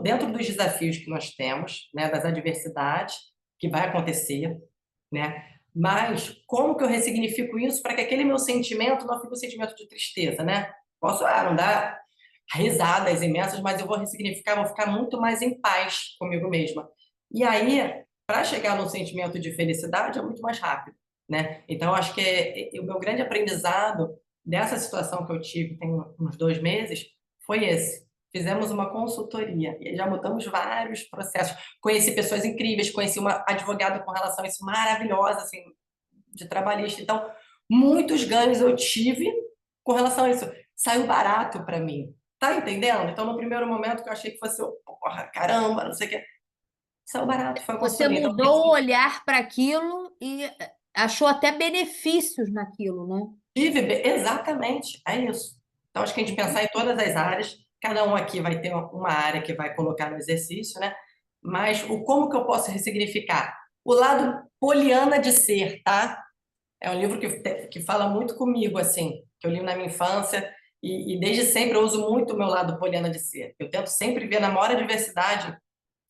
dentro dos desafios que nós temos, né, das adversidades que vai acontecer, né? Mas como que eu ressignifico isso para que aquele meu sentimento não fique um sentimento de tristeza, né? Posso, não dar risadas imensas, mas eu vou ressignificar, vou ficar muito mais em paz comigo mesma. E aí, para chegar num sentimento de felicidade, é muito mais rápido, né? Então, acho que o meu grande aprendizado dessa situação que eu tive tem uns 2 meses foi esse. Fizemos uma consultoria e já mudamos vários processos. Conheci pessoas incríveis, conheci uma advogada com relação a isso maravilhosa, assim, de trabalhista. Então, muitos ganhos eu tive com relação a isso. Saiu barato para mim. Tá entendendo? Então, no primeiro momento que eu achei que fosse, porra, caramba, não sei o quê, saiu barato, foi a Você consultoria. Então, mudou o olhar para aquilo e achou até benefícios naquilo, né? exatamente, é isso. Então, acho que a gente pensar em todas as áreas, cada um aqui vai ter uma área que vai colocar no exercício, né? Mas como que eu posso ressignificar? O lado poliana de ser, tá? É um livro que fala muito comigo, assim, que eu li na minha infância e desde sempre eu uso muito o meu lado poliana de ser. Eu tento sempre ver na maior adversidade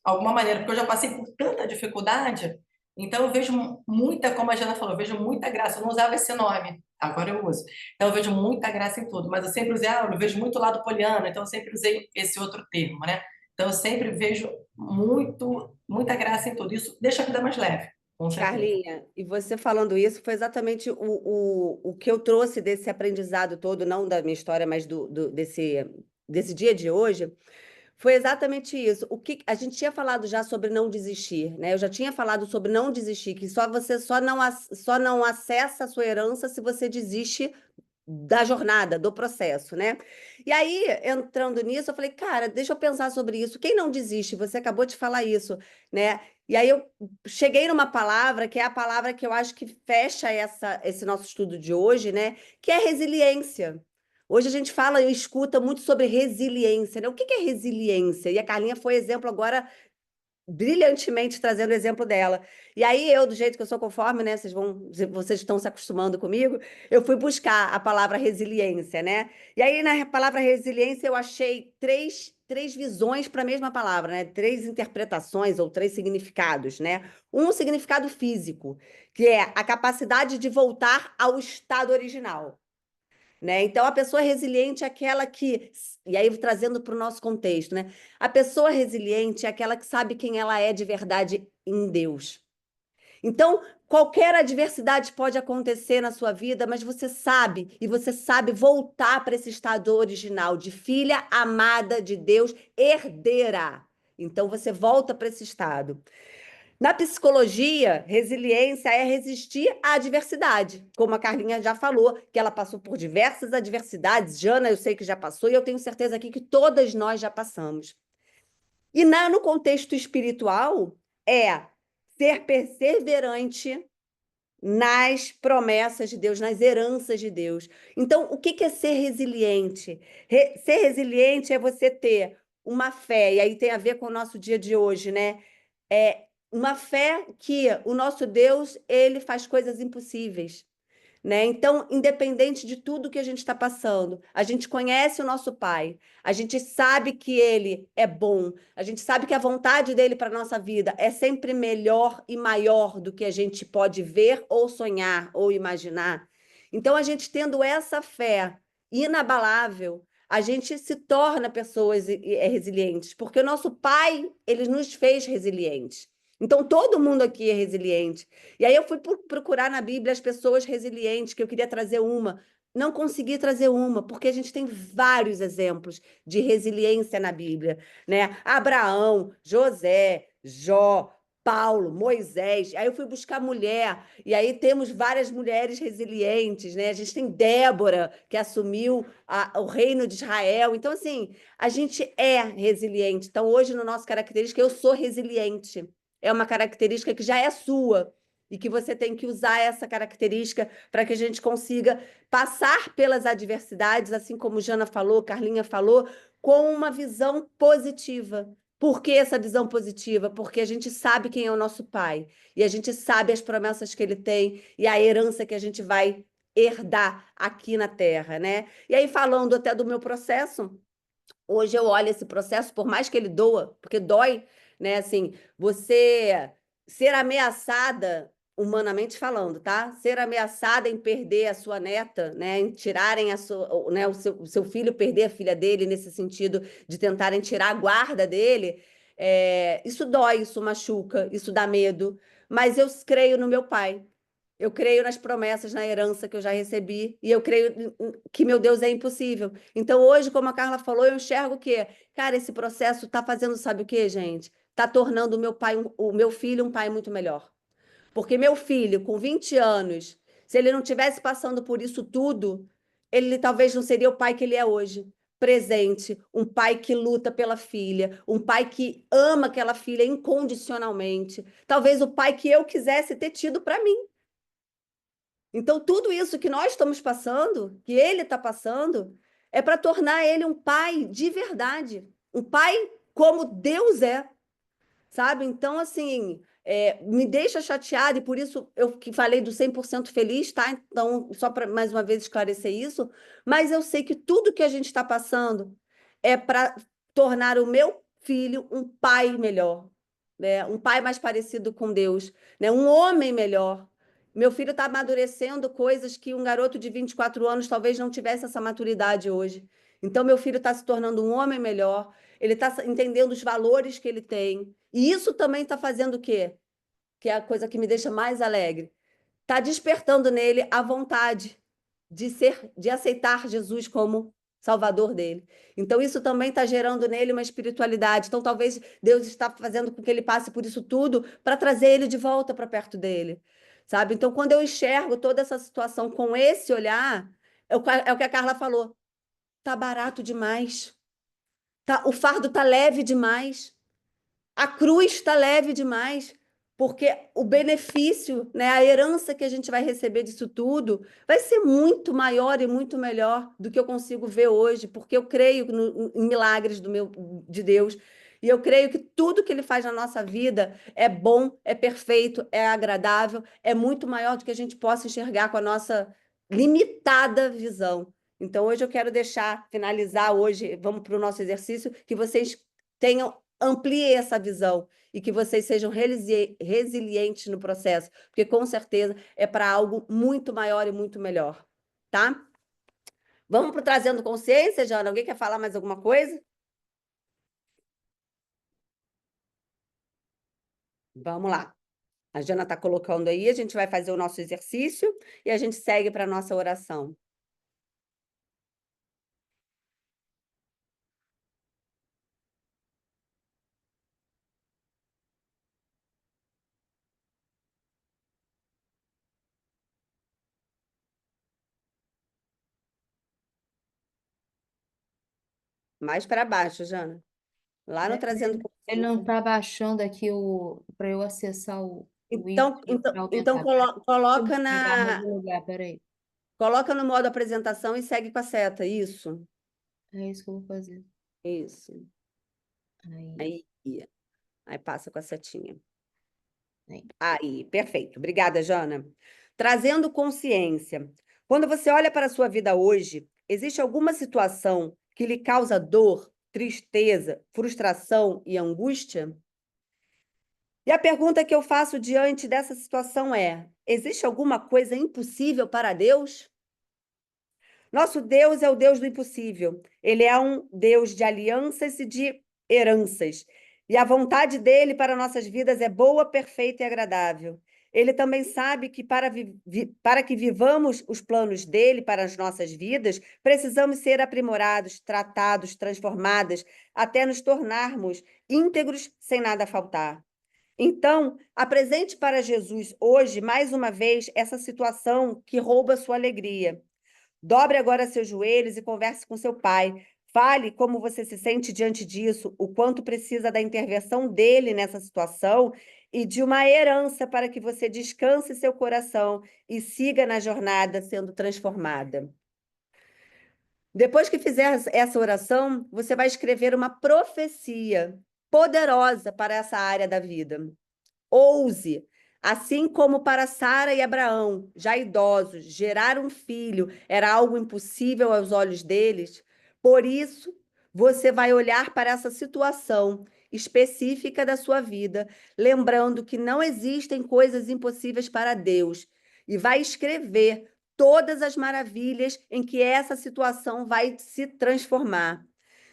alguma maneira, porque eu já passei por tanta dificuldade, então eu vejo muita, como a Jana falou, eu vejo muita graça. Eu não usava esse nome, agora eu uso. Então eu vejo muita graça em tudo, mas eu sempre usei, eu vejo muito lado poliano, então eu sempre usei esse outro termo, né? Então eu sempre vejo muita graça em tudo. Isso deixa a vida mais leve, com certeza. Carlinha, e você falando isso foi exatamente o que eu trouxe desse aprendizado todo, não da minha história, mas desse dia de hoje, foi exatamente isso. O que a gente tinha falado já sobre não desistir, né? Eu já tinha falado sobre não desistir, que você só não acessa a sua herança se você desiste da jornada, do processo, né? E aí, entrando nisso, eu falei, cara, deixa eu pensar sobre isso. Quem não desiste? Você acabou de falar isso, né? E aí eu cheguei numa palavra que é a palavra que eu acho que fecha esse nosso estudo de hoje, né? Que é resiliência. Hoje a gente fala e escuta muito sobre resiliência, né? O que é resiliência? E a Carlinha foi exemplo agora brilhantemente trazendo o exemplo dela. E aí eu, do jeito que eu sou conforme, né, vocês estão se acostumando comigo, eu fui buscar a palavra resiliência, né? E aí na palavra resiliência eu achei três visões para a mesma palavra, né? 3 interpretações ou 3 significados, né? Um significado físico, que é a capacidade de voltar ao estado original. Né? Então, a pessoa resiliente é aquela que, e aí trazendo para o nosso contexto, né? A pessoa resiliente é aquela que sabe quem ela é de verdade em Deus. Então, qualquer adversidade pode acontecer na sua vida, mas e você sabe voltar para esse estado original de filha amada de Deus, herdeira. Então, você volta para esse estado. Na psicologia, resiliência é resistir à adversidade, como a Carlinha já falou, que ela passou por diversas adversidades. Jana, eu sei que já passou, e eu tenho certeza aqui que todas nós já passamos. E no contexto espiritual, é ser perseverante nas promessas de Deus, nas heranças de Deus. Então, o que é ser resiliente? Ser resiliente é você ter uma fé, e aí tem a ver com o nosso dia de hoje, né? uma fé que o nosso Deus, ele faz coisas impossíveis, né? Então, independente de tudo que a gente está passando, a gente conhece o nosso Pai, a gente sabe que Ele é bom, a gente sabe que a vontade dele para a nossa vida é sempre melhor e maior do que a gente pode ver ou sonhar ou imaginar. Então, a gente tendo essa fé inabalável, a gente se torna pessoas resilientes, porque o nosso Pai, ele nos fez resilientes. Então, todo mundo aqui é resiliente. E aí eu fui procurar na Bíblia as pessoas resilientes, que eu queria trazer uma. Não consegui trazer uma, porque a gente tem vários exemplos de resiliência na Bíblia, né? Abraão, José, Jó, Paulo, Moisés. Aí eu fui buscar mulher, e aí temos várias mulheres resilientes, né? A gente tem Débora, que assumiu o reino de Israel. Então, assim, a gente é resiliente. Então, hoje, no nosso característica, eu sou resiliente. É uma característica que já é sua e que você tem que usar essa característica para que a gente consiga passar pelas adversidades, assim como Jana falou, Carlinha falou, com uma visão positiva. Por que essa visão positiva? Porque a gente sabe quem é o nosso pai e a gente sabe as promessas que ele tem e a herança que a gente vai herdar aqui na Terra, né? E aí, falando até do meu processo, hoje eu olho esse processo, por mais que ele doa, porque dói, né? Assim, você ser ameaçada, humanamente falando, tá? Ser ameaçada em perder a sua neta, né? Em tirarem né? O seu filho, perder a filha dele, nesse sentido de tentarem tirar a guarda dele, isso dói, isso machuca, isso dá medo. Mas eu creio no meu pai. Eu creio nas promessas, na herança que eu já recebi, e eu creio que meu Deus é impossível. Então, hoje, como a Carla falou, eu enxergo que, cara, esse processo está fazendo, sabe o quê, gente? Está tornando o meu pai, o meu filho, um pai muito melhor. Porque meu filho, com 20 anos, se ele não tivesse passando por isso tudo, ele talvez não seria o pai que ele é hoje. Presente, um pai que luta pela filha, um pai que ama aquela filha incondicionalmente. Talvez o pai que eu quisesse ter tido para mim. Então, tudo isso que nós estamos passando, que ele está passando, é para tornar ele um pai de verdade, um pai como Deus é, sabe? Então, assim, me deixa chateada, e por isso eu que falei do 100% feliz, tá? Então, só para mais uma vez esclarecer isso, mas eu sei que tudo que a gente está passando é para tornar o meu filho um pai melhor, né? Um pai mais parecido com Deus, né? Um homem melhor. Meu filho está amadurecendo coisas que um garoto de 24 anos talvez não tivesse essa maturidade hoje. Então, meu filho está se tornando um homem melhor, ele está entendendo os valores que ele tem. E isso também está fazendo o quê? Que é a coisa que me deixa mais alegre. Está despertando nele a vontade de aceitar Jesus como Salvador dele. Então, isso também está gerando nele uma espiritualidade. Então, talvez Deus está fazendo com que ele passe por isso tudo para trazer ele de volta para perto dele, sabe? Então, quando eu enxergo toda essa situação com esse olhar, é o que a Carla falou. Tá barato demais. O fardo tá leve demais. A cruz está leve demais, porque o benefício, né, a herança que a gente vai receber disso tudo, vai ser muito maior e muito melhor do que eu consigo ver hoje, porque eu creio em milagres de Deus. E eu creio que tudo que ele faz na nossa vida é bom, é perfeito, é agradável, é muito maior do que a gente possa enxergar com a nossa limitada visão. Então, hoje eu quero finalizar hoje, vamos para o nosso exercício, que vocês tenham amplie essa visão e que vocês sejam resilientes no processo, porque com certeza é para algo muito maior e muito melhor, tá? Vamos para o Trazendo Consciência, Jana? Alguém quer falar mais alguma coisa? Vamos lá. A Jana está colocando aí, a gente vai fazer o nosso exercício e a gente segue para a nossa oração. Mais para baixo, Jana. Lá no Trazendo Ele não Consciência. está baixando aqui para eu acessar o ícone para Então aumentar. Deixa eu coloca mudar de lugar, peraí. coloca no modo apresentação e segue com a seta, isso. É isso que eu vou fazer. Isso. Aí. Aí passa com a setinha. Aí, perfeito. Obrigada, Jana. Trazendo consciência. Quando você olha para a sua vida hoje, existe alguma situação que lhe causa dor, tristeza, frustração e angústia? E a pergunta que eu faço diante dessa situação é: existe alguma coisa impossível para Deus? Nosso Deus é o Deus do impossível. Ele é um Deus de alianças e de heranças. E a vontade dele para nossas vidas é boa, perfeita e agradável. Ele também sabe que para que vivamos os planos dele para as nossas vidas, precisamos ser aprimorados, tratados, transformados, até nos tornarmos íntegros sem nada faltar. Então, apresente para Jesus hoje, mais uma vez, essa situação que rouba sua alegria. Dobre agora seus joelhos e converse com seu pai. Fale como você se sente diante disso, o quanto precisa da intervenção dele nessa situação e de uma herança para que você descanse seu coração e siga na jornada sendo transformada. Depois que fizer essa oração, você vai escrever uma profecia poderosa para essa área da vida. Ouse, assim como para Sara e Abraão, já idosos, gerar um filho era algo impossível aos olhos deles. Por isso, você vai olhar para essa situação específica da sua vida, lembrando que não existem coisas impossíveis para Deus, e vai escrever todas as maravilhas em que essa situação vai se transformar.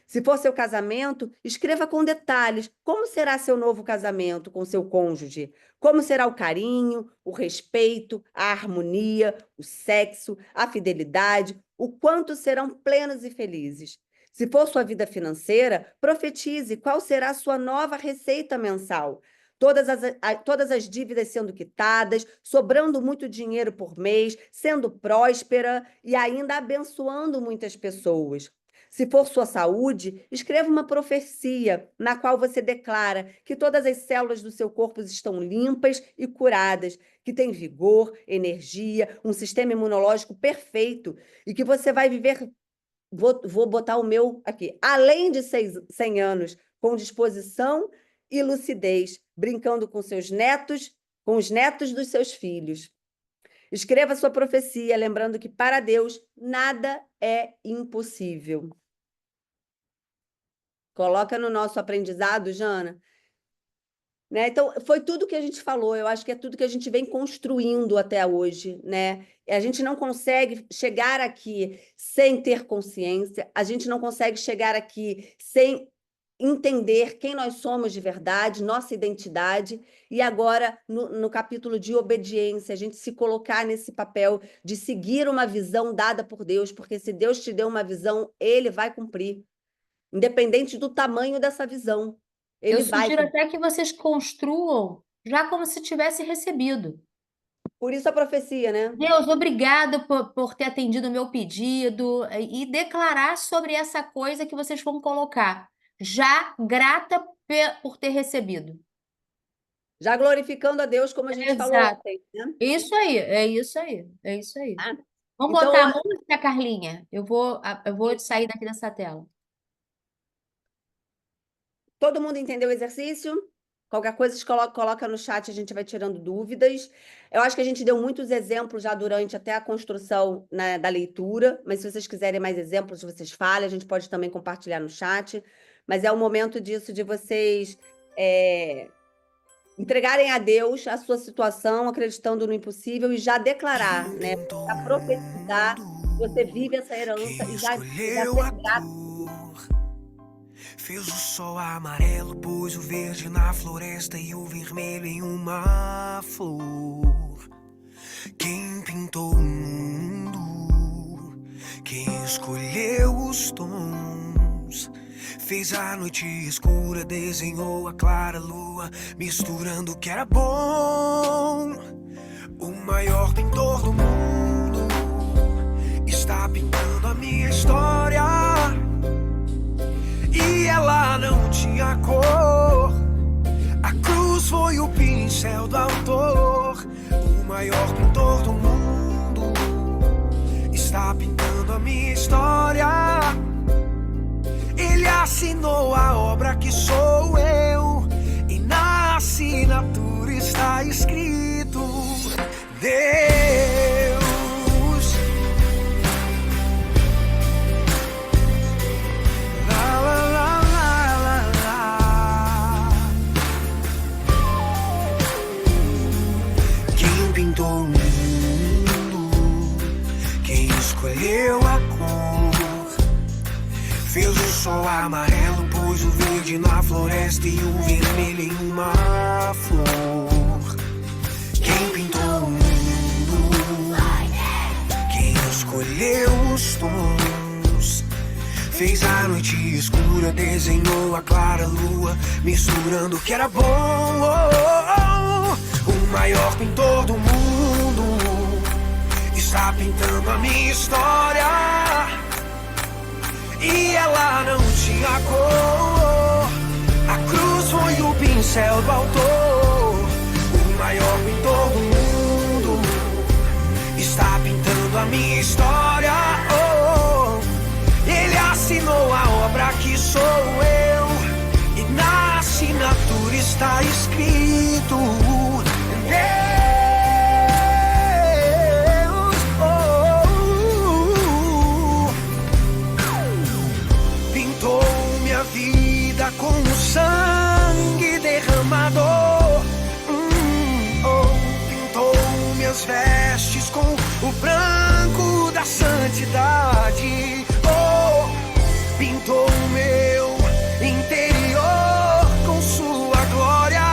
Se for seu casamento, escreva com detalhes como será seu novo casamento com seu cônjuge, como será o carinho, o respeito, a harmonia, o sexo, a fidelidade, o quanto serão plenos e felizes. Se for sua vida financeira, profetize qual será a sua nova receita mensal. Todas as dívidas sendo quitadas, sobrando muito dinheiro por mês, sendo próspera e ainda abençoando muitas pessoas. Se for sua saúde, escreva uma profecia na qual você declara que todas as células do seu corpo estão limpas e curadas, que tem vigor, energia, um sistema imunológico perfeito e que você vai viver, vou botar o meu aqui, além de 100 anos, com disposição e lucidez, brincando com seus netos, com os netos dos seus filhos. Escreva sua profecia, lembrando que para Deus nada é impossível. Coloca no nosso aprendizado, Jana. Né? Então, foi tudo que a gente falou, eu acho que é tudo que a gente vem construindo até hoje, né? A gente não consegue chegar aqui sem ter consciência, a gente não consegue chegar aqui sem entender quem nós somos de verdade, nossa identidade, e agora, no capítulo de obediência, a gente se colocar nesse papel de seguir uma visão dada por Deus, porque se Deus te deu uma visão, Ele vai cumprir, independente do tamanho dessa visão. Ele Eu vai sugiro cumprir. até que vocês construam já como se tivesse recebido. Por isso a profecia, né? Deus, obrigado por ter atendido o meu pedido e declarar sobre essa coisa que vocês vão colocar. Já grata por ter recebido. Já glorificando a Deus, como a gente falou Exato. ontem, né? Isso aí, é isso aí, é isso aí. Ah, Vamos então, botar a música, Carlinha? Eu vou sair daqui dessa tela. todo mundo entendeu o exercício? Qualquer coisa, coloca no chat, a gente vai tirando dúvidas. Eu acho que a gente deu muitos exemplos já durante até a construção, né, da leitura, mas se vocês quiserem mais exemplos, vocês falem, a gente pode também compartilhar no chat. Mas é o momento disso, de vocês entregarem a Deus a sua situação, acreditando no impossível e já declarar, né? Para profetizar, você vive essa herança e já ser grato. Fez o sol amarelo, pôs o verde na floresta e o vermelho em uma flor. Quem pintou o mundo, quem escolheu os tons, fez a noite escura, desenhou a clara lua, misturando o que era bom. O maior pintor do mundo está pintando a minha história. E ela não tinha cor, a cruz foi o pincel do autor. O maior pintor do mundo está pintando a minha história. Ele assinou a obra que sou eu, e na assinatura está escrito. Deus, lá, lá, lá, lá, lá, lá. Quem pintou o mundo, quem escolheu a cor, fez o sol amarelo, pôs o verde na floresta e o vermelho em uma flor. Quem pintou o mundo, quem escolheu os tons, fez a noite escura, desenhou a clara lua, misturando o que era bom. O maior pintor do mundo está pintando a minha história, e ela não tinha cor. A cruz foi o pincel do autor. O maior pintor do mundo está pintando a minha história. Ele assinou a obra que sou eu, e na assinatura está escrito: pintou minha vida com o sangue derramado. Pintou minhas vestes com o branco da santidade. Pintou o meu interior com sua glória.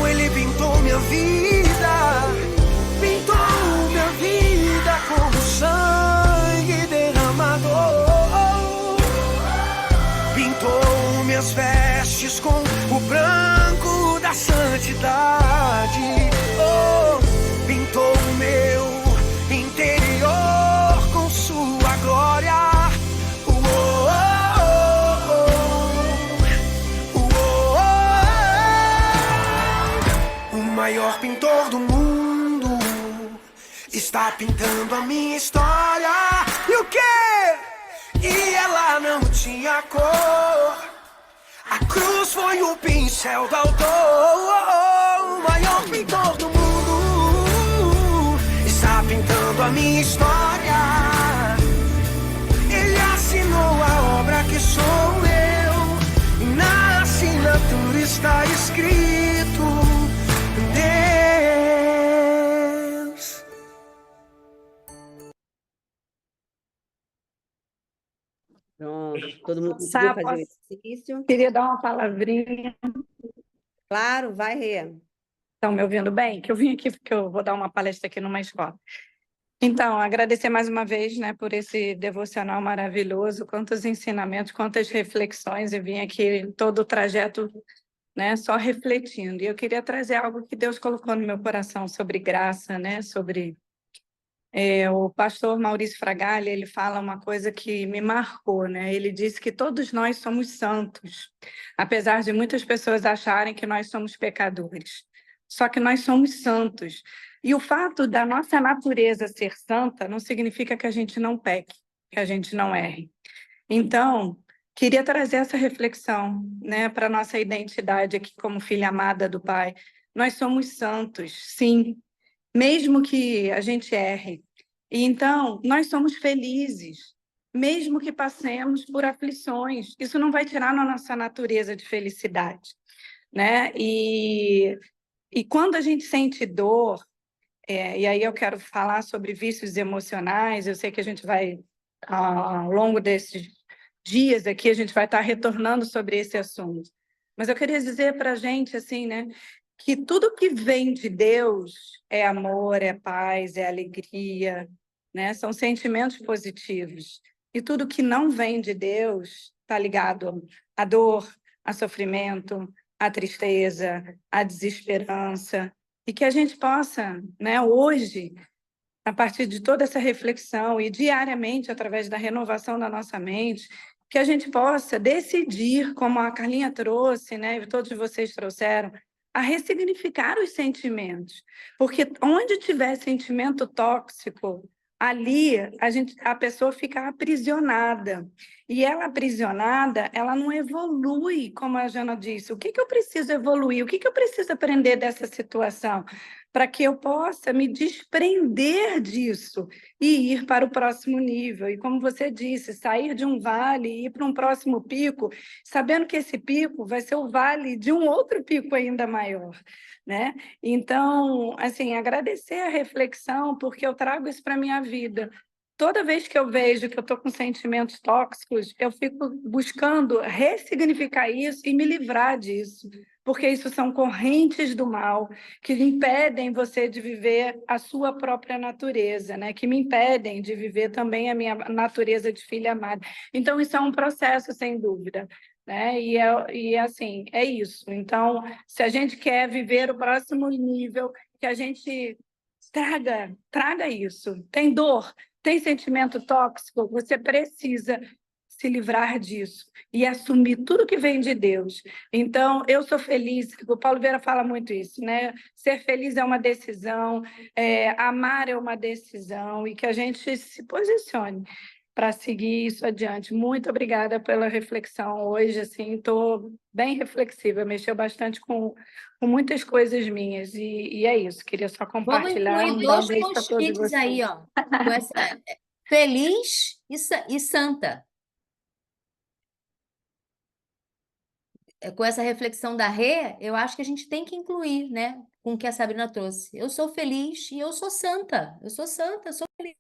Ele pintou minha vida, pintou minha vida com o sangue derramado. Pintou minhas vestes com o branco da santidade. Pintou o meu interior com sua glória. O maior pintor do mundo está pintando a minha história. E o quê? E ela não tinha cor. A cruz foi o pincel do autor. O maior pintor do mundo está pintando a minha história. Ele assinou a obra que sou eu, e na assinatura está escrito: Deus. Pronto, todo mundo conseguiu Sá, fazer o posso- exercício? Queria dar uma palavrinha. Claro, vai, Rê. Estão me ouvindo bem? Que eu vim aqui porque eu vou dar uma palestra aqui numa escola. Então, agradecer mais uma vez, né, por esse devocional maravilhoso, quantos ensinamentos, quantas reflexões, eu vim aqui todo o trajeto, né, só refletindo. E eu queria trazer algo que Deus colocou no meu coração sobre graça, né, sobre... o pastor Maurício Fragalli, ele fala uma coisa que me marcou, né? Ele disse que todos nós somos santos, apesar de muitas pessoas acharem que nós somos pecadores. Só que nós somos santos. E o fato da nossa natureza ser santa não significa que a gente não peque, que a gente não erre. Então, queria trazer essa reflexão, né, para a nossa identidade aqui como filha amada do Pai. Nós somos santos, sim, mesmo que a gente erre. E então, nós somos felizes, mesmo que passemos por aflições. Isso não vai tirar na nossa natureza de felicidade, né? E quando a gente sente dor, e aí eu quero falar sobre vícios emocionais, eu sei que a gente vai, ao longo desses dias aqui, a gente vai estar retornando sobre esse assunto. Mas eu queria dizer para a gente, assim, né, que tudo que vem de Deus é amor, é paz, é alegria, né? São sentimentos positivos. E tudo que não vem de Deus está ligado à dor, a sofrimento, à tristeza, à desesperança. E que a gente possa, né, hoje, a partir de toda essa reflexão e diariamente, através da renovação da nossa mente, que a gente possa decidir, como a Carlinha trouxe, né, e todos vocês trouxeram, a ressignificar os sentimentos. Porque onde tiver sentimento tóxico, ali a pessoa fica aprisionada. E ela aprisionada, ela não evolui, como a Jana disse. O que eu preciso evoluir? O que eu preciso aprender dessa situação? Para que eu possa me desprender disso e ir para o próximo nível. E como você disse, sair de um vale e ir para um próximo pico, sabendo que esse pico vai ser o vale de um outro pico ainda maior, né? Então, assim, agradecer a reflexão, porque eu trago isso para a minha vida. Toda vez que eu vejo que eu estou com sentimentos tóxicos, eu fico buscando ressignificar isso e me livrar disso, porque isso são correntes do mal que impedem você de viver a sua própria natureza, né? Que me impedem de viver também a minha natureza de filha amada. Então, isso é um processo, sem dúvida, né? E assim, é isso. Então, se a gente quer viver o próximo nível, que a gente traga isso. Tem dor, tem sentimento tóxico, você precisa se livrar disso e assumir tudo que vem de Deus. Então, eu sou feliz, o Paulo Vieira fala muito isso, né? Ser feliz é uma decisão, amar é uma decisão, e que a gente se posicione para seguir isso adiante. Muito obrigada pela reflexão hoje, assim, estou bem reflexiva, mexeu bastante com muitas coisas minhas, e é isso, queria só Vamos compartilhar. incluir Dar um dois beijo para todos post-its aí, vocês. ó, com essa feliz e santa. Com essa reflexão da Rê, eu acho que a gente tem que incluir, né, com o que a Sabrina trouxe. Eu sou feliz e eu sou santa. Eu sou santa, eu sou feliz.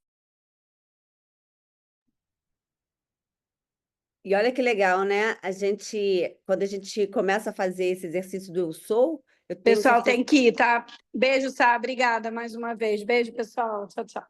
E olha que legal, né? Quando a gente começa a fazer esse exercício do eu sou, eu tenho Pessoal, certeza. tem que ir, tá? Beijo, Sá. Obrigada mais uma vez. Beijo, pessoal. Tchau, tchau.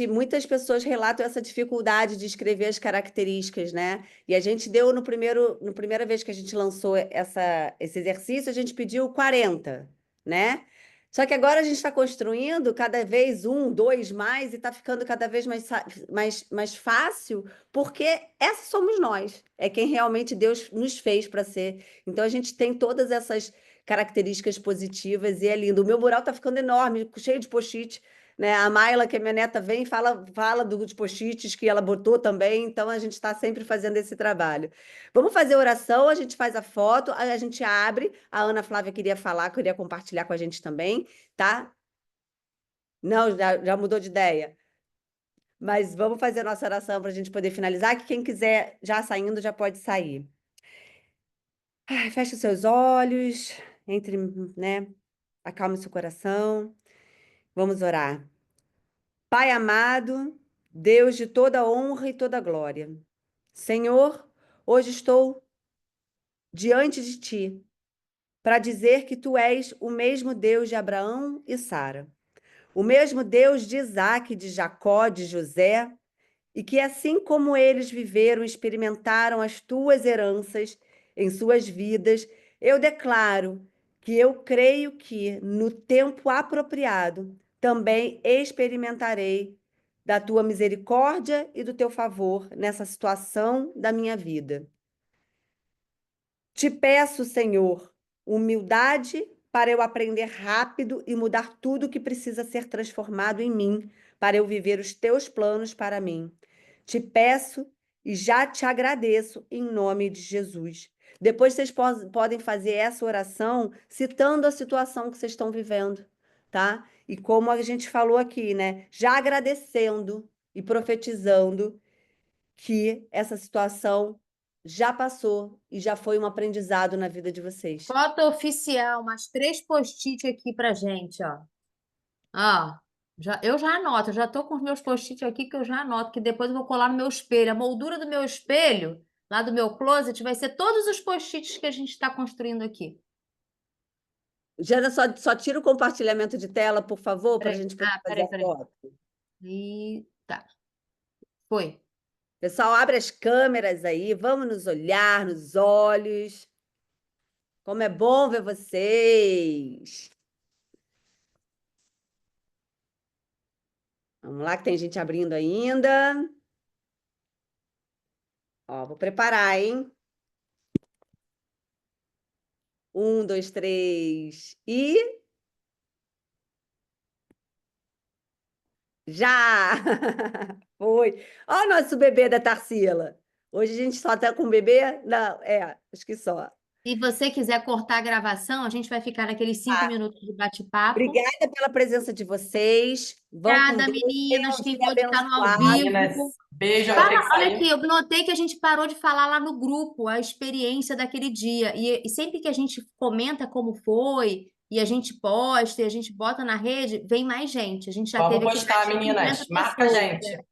Muitas pessoas relatam essa dificuldade de escrever as características, né? E a gente deu na primeira vez que a gente lançou esse exercício, a gente pediu 40, né? Só que agora a gente está construindo cada vez um, dois mais, e está ficando cada vez mais fácil, porque essa somos nós, é quem realmente Deus nos fez para ser. Então a gente tem todas essas características positivas e é lindo. O meu mural está ficando enorme, cheio de post-it, né? A Mayla, que é minha neta, vem e fala dos post-its que ela botou também, então a gente está sempre fazendo esse trabalho. Vamos fazer oração, a gente faz a foto, a gente abre. A Ana Flávia queria falar, queria compartilhar com a gente também, tá? Não, já mudou de ideia. Mas vamos fazer a nossa oração para a gente poder finalizar, que quem quiser já saindo já pode sair. Ai, feche os seus olhos, né? Acalme seu coração. Vamos orar. Pai amado, Deus de toda honra e toda glória, Senhor, hoje estou diante de ti para dizer que tu és o mesmo Deus de Abraão e Sara, o mesmo Deus de Isaque, de Jacó, de José, e que assim como eles viveram e experimentaram as tuas heranças em suas vidas, eu declaro que eu creio que no tempo apropriado também experimentarei da tua misericórdia e do teu favor nessa situação da minha vida. Te peço, Senhor, humildade para eu aprender rápido e mudar tudo que precisa ser transformado em mim, para eu viver os teus planos para mim. Te peço e já te agradeço em nome de Jesus. Depois vocês podem fazer essa oração citando a situação que vocês estão vivendo, tá? E como a gente falou aqui, né? Já agradecendo e profetizando que essa situação já passou e já foi um aprendizado na vida de vocês. Foto oficial, mais 3 post-it aqui pra gente, ó. Ó, eu já anoto, eu já tô com os meus post-it aqui que eu já anoto, que depois eu vou colar no meu espelho. A moldura do meu espelho, lá do meu closet, vai ser todos os post-its que a gente está construindo aqui. Jana, só tira o compartilhamento de tela, por favor, para a gente poder fazer a Peraí. foto. E tá. Foi. Pessoal, abre as câmeras aí, vamos nos olhar nos olhos. Como é bom ver vocês. Vamos lá, que tem gente abrindo ainda. Ó, vou preparar, hein? 1, 2, 3 e... Já! Foi. Ó o nosso bebê da Tarsila. Hoje a gente só tá com o bebê? Não, acho que só. Se você quiser cortar a gravação, a gente vai ficar naqueles 5 minutos de bate-papo. Obrigada pela presença de vocês. Vão com Obrigada, Deus. meninas. Tenham um Quem dia pôde estar no ao abençoado. Meninas, vivo. beijo, eu vou ter que Olha sair. aqui, eu notei que a gente parou de falar lá no grupo a experiência daquele dia. E sempre que a gente comenta como foi, e a gente posta, e a gente bota na rede, vem mais gente. A gente já Vamos teve aqui postar, mais de meninas. 50 Marca a pessoas. gente.